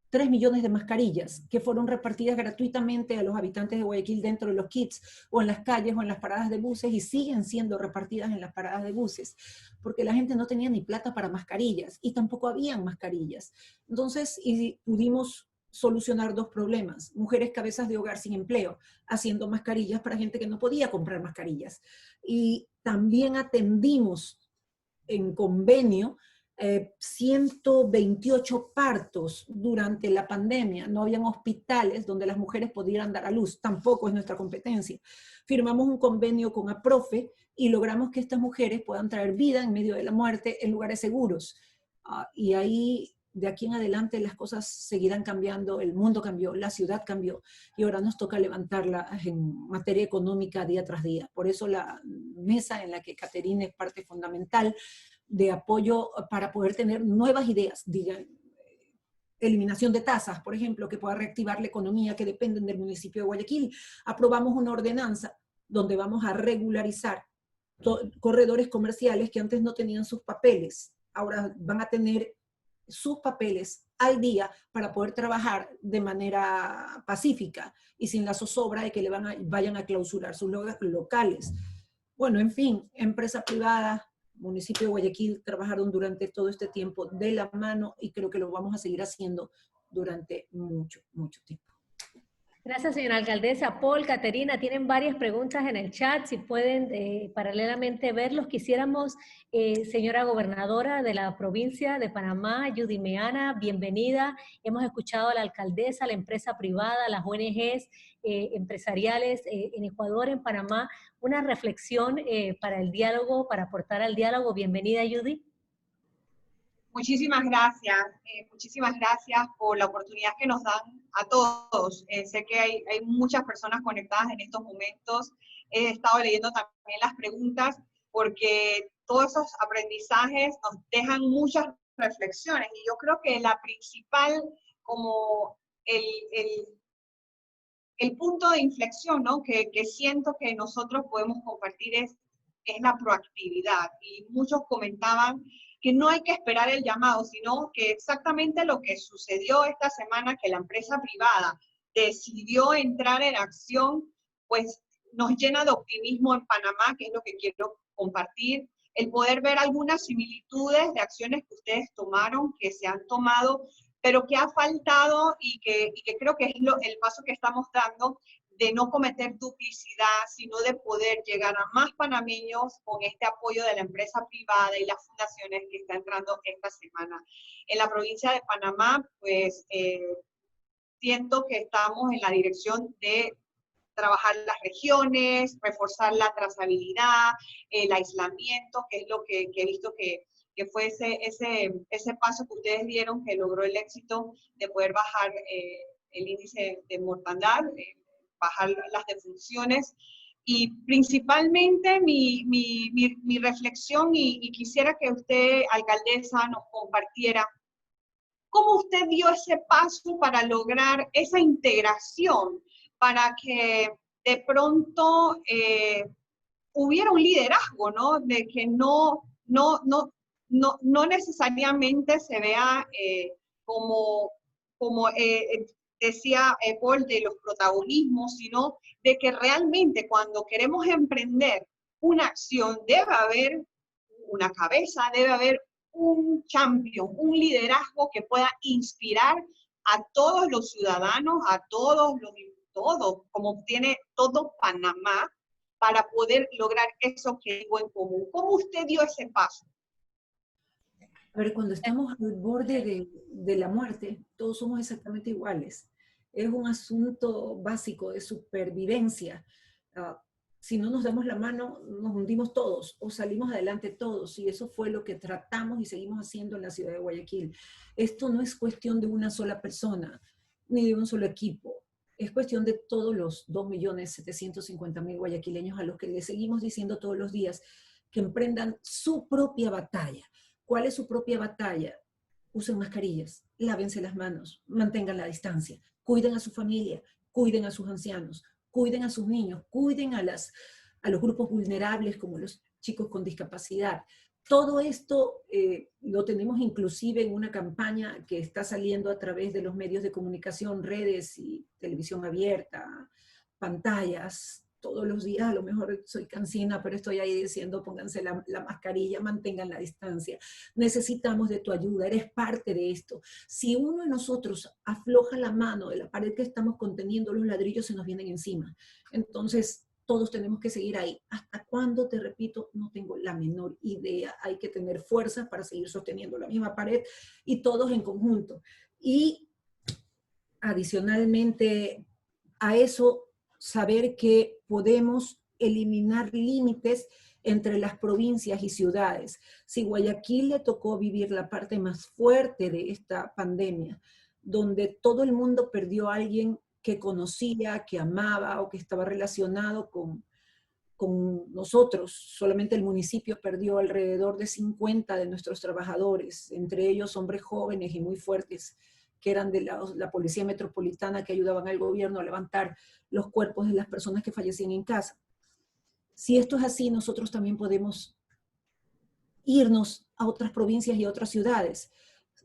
3 millones de mascarillas que fueron repartidas gratuitamente a los habitantes de Guayaquil dentro de los kits, o en las calles o en las paradas de buses, y siguen siendo repartidas en las paradas de buses, porque la gente no tenía ni plata para mascarillas y tampoco habían mascarillas. Entonces, y pudimos solucionar 2 problemas: mujeres cabezas de hogar sin empleo, haciendo mascarillas para gente que no podía comprar mascarillas. Y también atendimos en convenio 128 partos durante la pandemia. No habían hospitales donde las mujeres pudieran dar a luz, tampoco es nuestra competencia. Firmamos un convenio con APROFE y logramos que estas mujeres puedan traer vida en medio de la muerte en lugares seguros. Y ahí, de aquí en adelante, las cosas seguirán cambiando, el mundo cambió, la ciudad cambió, y ahora nos toca levantarla en materia económica día tras día. Por eso la mesa en la que Caterina es parte fundamental de apoyo para poder tener nuevas ideas, eliminación de tasas, por ejemplo, que pueda reactivar la economía, que dependen del municipio de Guayaquil. Aprobamos una ordenanza donde vamos a regularizar corredores comerciales que antes no tenían sus papeles, ahora van a tener sus papeles al día para poder trabajar de manera pacífica y sin la zozobra de que vayan a clausurar sus locales. Bueno, en fin, empresa privada, municipio de Guayaquil trabajaron durante todo este tiempo de la mano, y creo que lo vamos a seguir haciendo durante mucho, mucho tiempo. Gracias, señora alcaldesa. Paul, Caterina, tienen varias preguntas en el chat, si pueden paralelamente verlos. Quisiéramos, señora gobernadora de la provincia de Panamá, Judy Meana, bienvenida. Hemos escuchado a la alcaldesa, a la empresa privada, a las ONGs empresariales en Ecuador, en Panamá. Una reflexión para el diálogo, para aportar al diálogo. Bienvenida, Judy. Muchísimas gracias por la oportunidad que nos dan a todos. Sé que hay muchas personas conectadas en estos momentos. He estado leyendo también las preguntas, porque todos esos aprendizajes nos dejan muchas reflexiones, y yo creo que la principal, como el punto de inflexión, ¿no?, que siento que nosotros podemos compartir es la proactividad. Y muchos comentaban que no hay que esperar el llamado, sino que exactamente lo que sucedió esta semana, que la empresa privada decidió entrar en acción, pues nos llena de optimismo en Panamá, que es lo que quiero compartir. El poder ver algunas similitudes de acciones que ustedes tomaron, que se han tomado, pero que ha faltado, y que creo que es el paso que estamos dando, de no cometer duplicidad, sino de poder llegar a más panameños con este apoyo de la empresa privada y las fundaciones que está entrando esta semana. En la provincia de Panamá, pues siento que estamos en la dirección de trabajar las regiones, reforzar la trazabilidad, el aislamiento, que es lo que he visto que que fue ese paso que ustedes dieron que logró el éxito de poder bajar el índice de mortandad, bajar las defunciones. Y principalmente mi reflexión, y quisiera que usted, alcaldesa, nos compartiera cómo usted dio ese paso para lograr esa integración, para que de pronto hubiera un liderazgo, ¿no? De que no necesariamente se vea como decía Paul, de los protagonismos, sino de que realmente cuando queremos emprender una acción debe haber una cabeza, debe haber un champion, un liderazgo que pueda inspirar a todos los ciudadanos, a todos, como tiene todo Panamá, para poder lograr ese objetivo en común. ¿Cómo usted dio ese paso? A ver, cuando estamos al borde de la muerte, todos somos exactamente iguales. Es un asunto básico de supervivencia. Si no nos damos la mano, nos hundimos todos o salimos adelante todos. Y eso fue lo que tratamos y seguimos haciendo en la ciudad de Guayaquil. Esto no es cuestión de una sola persona, ni de un solo equipo. Es cuestión de todos los 2.750.000 guayaquileños a los que les seguimos diciendo todos los días que emprendan su propia batalla. ¿Cuál es su propia batalla? Usen mascarillas, lávense las manos, mantengan la distancia, cuiden a su familia, cuiden a sus ancianos, cuiden a sus niños, cuiden a los grupos vulnerables como los chicos con discapacidad. Todo esto lo tenemos inclusive en una campaña que está saliendo a través de los medios de comunicación, redes y televisión abierta, pantallas, todos los días. A lo mejor soy cansina, pero estoy ahí diciendo pónganse la mascarilla, mantengan la distancia. Necesitamos de tu ayuda, eres parte de esto. Si uno de nosotros afloja la mano de la pared que estamos conteniendo, los ladrillos se nos vienen encima. Entonces, todos tenemos que seguir ahí. ¿Hasta cuándo? Te repito, no tengo la menor idea. Hay que tener fuerza para seguir sosteniendo la misma pared y todos en conjunto. Y adicionalmente a eso, saber que podemos eliminar límites entre las provincias y ciudades. Si Guayaquil le tocó vivir la parte más fuerte de esta pandemia, donde todo el mundo perdió a alguien que conocía, que amaba o que estaba relacionado con nosotros. Solamente el municipio perdió alrededor de 50 de nuestros trabajadores, entre ellos hombres jóvenes y muy fuertes, que eran de la Policía Metropolitana, que ayudaban al gobierno a levantar los cuerpos de las personas que fallecían en casa. Si esto es así, nosotros también podemos irnos a otras provincias y a otras ciudades,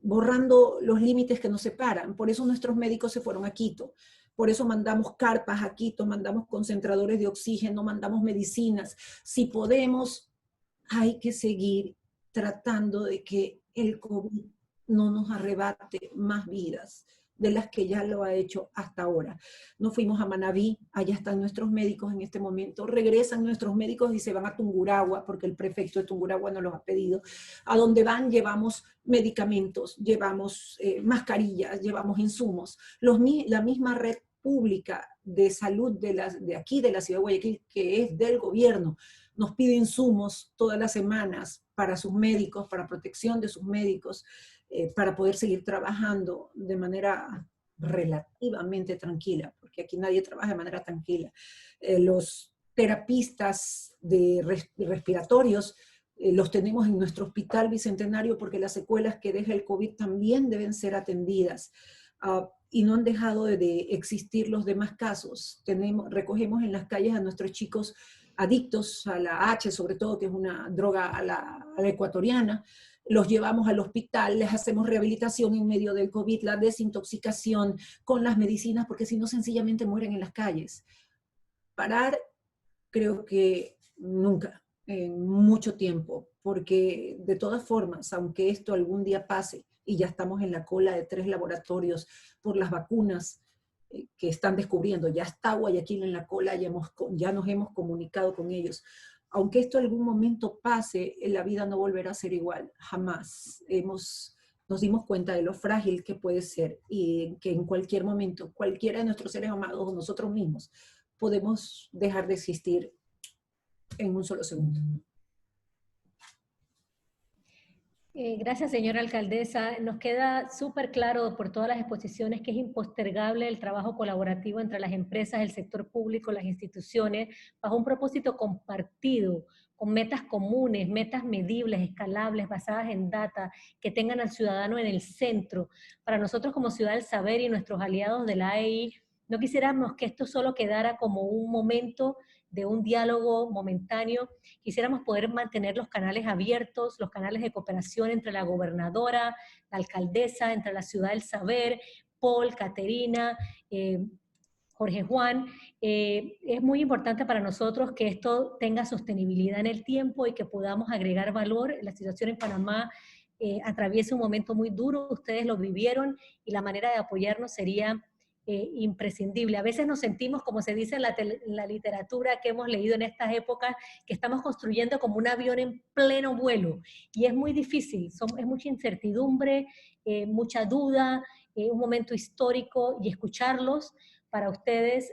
borrando los límites que nos separan. Por eso nuestros médicos se fueron a Quito. Por eso mandamos carpas a Quito, mandamos concentradores de oxígeno, mandamos medicinas. Si podemos, hay que seguir tratando de que el COVID no nos arrebate más vidas de las que ya lo ha hecho hasta ahora. Nos fuimos a Manabí, allá están nuestros médicos en este momento, regresan nuestros médicos y se van a Tungurahua, porque el prefecto de Tungurahua nos los ha pedido. A donde van llevamos medicamentos, llevamos mascarillas, llevamos insumos. La misma red pública de salud de aquí, de la ciudad de Guayaquil, que es del gobierno, nos pide insumos todas las semanas para sus médicos, para protección de sus médicos, para poder seguir trabajando de manera relativamente tranquila, porque aquí nadie trabaja de manera tranquila. Los terapistas respiratorios los tenemos en nuestro hospital bicentenario porque las secuelas que deja el COVID también deben ser atendidas. Y no han dejado de existir los demás casos. Recogemos en las calles a nuestros chicos adictos a la H, sobre todo, que es una droga a la ecuatoriana. Los llevamos al hospital, les hacemos rehabilitación en medio del COVID, la desintoxicación con las medicinas, porque si no sencillamente mueren en las calles. Parar, creo que nunca, en mucho tiempo, porque de todas formas, aunque esto algún día pase, y ya estamos en la cola de 3 laboratorios por las vacunas que están descubriendo, ya está Guayaquil en la cola, ya nos hemos comunicado con ellos. Aunque esto algún momento pase, la vida no volverá a ser igual, jamás. Nos dimos cuenta de lo frágil que puede ser y que en cualquier momento, cualquiera de nuestros seres amados o nosotros mismos, podemos dejar de existir en un solo segundo. Gracias, señora alcaldesa. Nos queda súper claro por todas las exposiciones que es impostergable el trabajo colaborativo entre las empresas, el sector público, las instituciones, bajo un propósito compartido, con metas comunes, metas medibles, escalables, basadas en data, que tengan al ciudadano en el centro. Para nosotros como Ciudad del Saber y nuestros aliados de la AEI, no quisiéramos que esto solo quedara como un momento de un diálogo momentáneo. Quisiéramos poder mantener los canales abiertos, los canales de cooperación entre la gobernadora, la alcaldesa, entre la Ciudad del Saber, Paul, Caterina, Jorge Juan. Es muy importante para nosotros que esto tenga sostenibilidad en el tiempo y que podamos agregar valor. La situación en Panamá atraviesa un momento muy duro, ustedes lo vivieron y la manera de apoyarnos sería imprescindible. A veces nos sentimos, como se dice en la literatura que hemos leído en estas épocas, que estamos construyendo como un avión en pleno vuelo, y es muy difícil, es mucha incertidumbre, mucha duda, un momento histórico, y escucharlos para ustedes,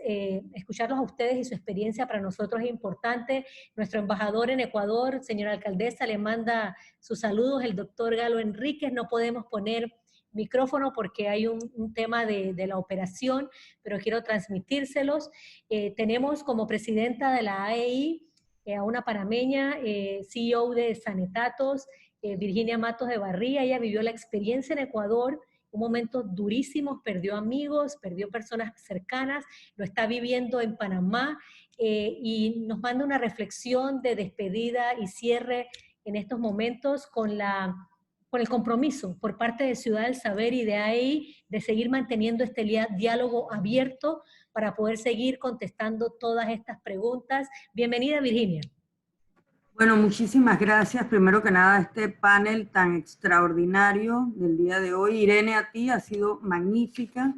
escucharlos a ustedes y su experiencia para nosotros es importante. Nuestro embajador en Ecuador, señora alcaldesa, le manda sus saludos, el doctor Galo Enríquez. No podemos poner micrófono porque hay un tema de la operación, pero quiero transmitírselos. Tenemos como presidenta de la AEI a una panameña, CEO de Sanetatos, Virginia Matos de Barría. Ella vivió la experiencia en Ecuador, un momento durísimo, perdió amigos, perdió personas cercanas, lo está viviendo en Panamá, y nos manda una reflexión de despedida y cierre en estos momentos con el compromiso por parte de Ciudad del Saber y de AEI de seguir manteniendo este diálogo abierto para poder seguir contestando todas estas preguntas. Bienvenida, Virginia. Bueno, muchísimas gracias. Primero que nada, este panel tan extraordinario del día de hoy. Irene, a ti ha sido magnífica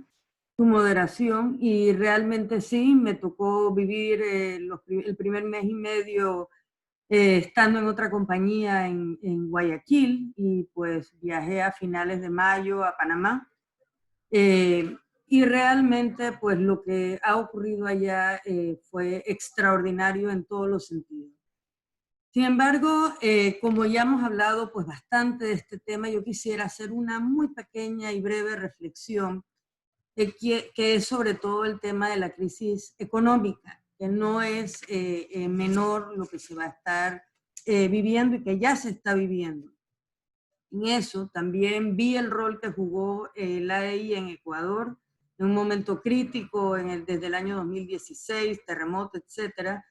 tu moderación y realmente sí, me tocó vivir el primer mes y medio estando en otra compañía en Guayaquil, y pues viajé a finales de mayo a Panamá. Y realmente pues lo que ha ocurrido allá fue extraordinario en todos los sentidos. Sin embargo, como ya hemos hablado pues bastante de este tema, yo quisiera hacer una muy pequeña y breve reflexión que es sobre todo el tema de la crisis económica, que no es menor lo que se va a estar viviendo y que ya se está viviendo. En eso también vi el rol que jugó la AEI en Ecuador en un momento crítico desde el año 2016, terremoto, etcétera.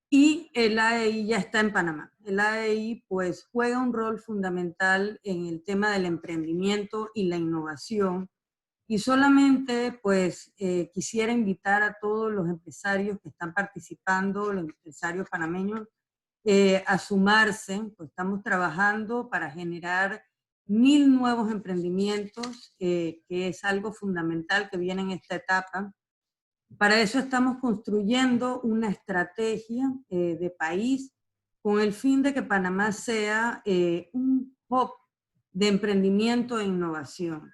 Y el AEI ya está en Panamá. El AEI pues juega un rol fundamental en el tema del emprendimiento y la innovación. Y solamente pues quisiera invitar a todos los empresarios que están participando, los empresarios panameños, a sumarse. Pues estamos trabajando para generar 1000 nuevos emprendimientos, que es algo fundamental que viene en esta etapa. Para eso estamos construyendo una estrategia de país con el fin de que Panamá sea un hub de emprendimiento e innovación.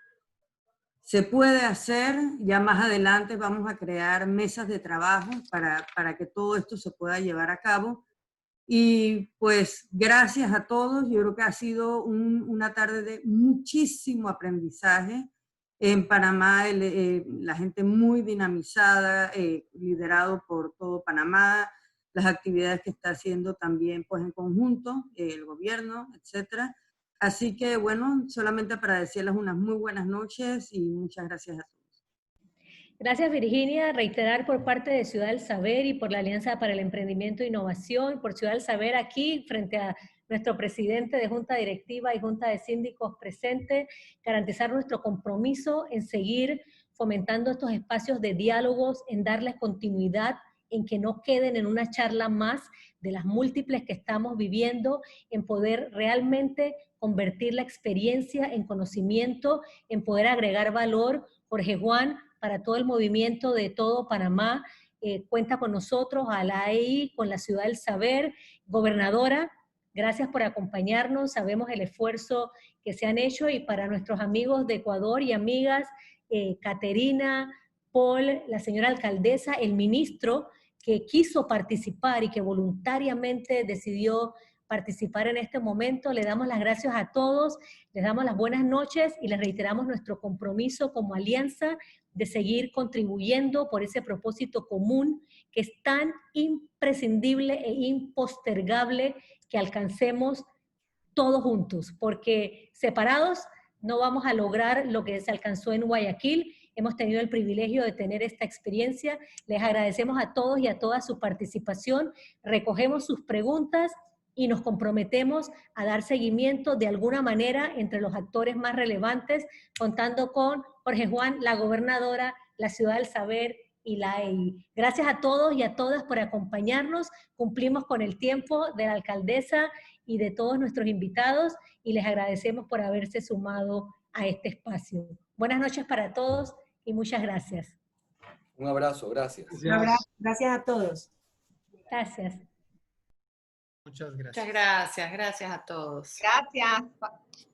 Se puede hacer, ya más adelante vamos a crear mesas de trabajo para que todo esto se pueda llevar a cabo. Y pues gracias a todos, yo creo que ha sido una tarde de muchísimo aprendizaje. En Panamá, la gente muy dinamizada, liderado por todo Panamá, las actividades que está haciendo también pues en conjunto, el gobierno, etcétera. Así que bueno, solamente para decirles unas muy buenas noches y muchas gracias a todos. Gracias, Virginia. Reiterar por parte de Ciudad del Saber y por la Alianza para el Emprendimiento e Innovación, por Ciudad del Saber aquí frente a nuestro presidente de Junta Directiva y Junta de Síndicos presente, garantizar nuestro compromiso en seguir fomentando estos espacios de diálogos, en darles continuidad, en que no queden en una charla más de las múltiples que estamos viviendo, en poder realmente convertir la experiencia en conocimiento, en poder agregar valor. Jorge Juan, para todo el movimiento de todo Panamá, cuenta con nosotros, a la AEI, con la Ciudad del Saber. Gobernadora, gracias por acompañarnos, sabemos el esfuerzo que se han hecho, y para nuestros amigos de Ecuador y amigas, Caterina, Paul, la señora alcaldesa, el ministro que quiso participar y que voluntariamente decidió participar en este momento. Le damos las gracias a todos, les damos las buenas noches y les reiteramos nuestro compromiso como alianza de seguir contribuyendo por ese propósito común que es tan imprescindible e impostergable que alcancemos todos juntos, porque separados no vamos a lograr lo que se alcanzó en Guayaquil. Hemos tenido el privilegio de tener esta experiencia. Les agradecemos a todos y a todas su participación. Recogemos sus preguntas y nos comprometemos a dar seguimiento de alguna manera entre los actores más relevantes, contando con Jorge Juan, la gobernadora, la Ciudad del Saber y la AEI. Gracias a todos y a todas por acompañarnos. Cumplimos con el tiempo de la alcaldesa y de todos nuestros invitados y les agradecemos por haberse sumado a este espacio. Buenas noches para todos y muchas gracias. Un abrazo, gracias. Un abrazo, gracias a todos. Gracias. Muchas gracias. Muchas gracias, gracias a todos. Gracias.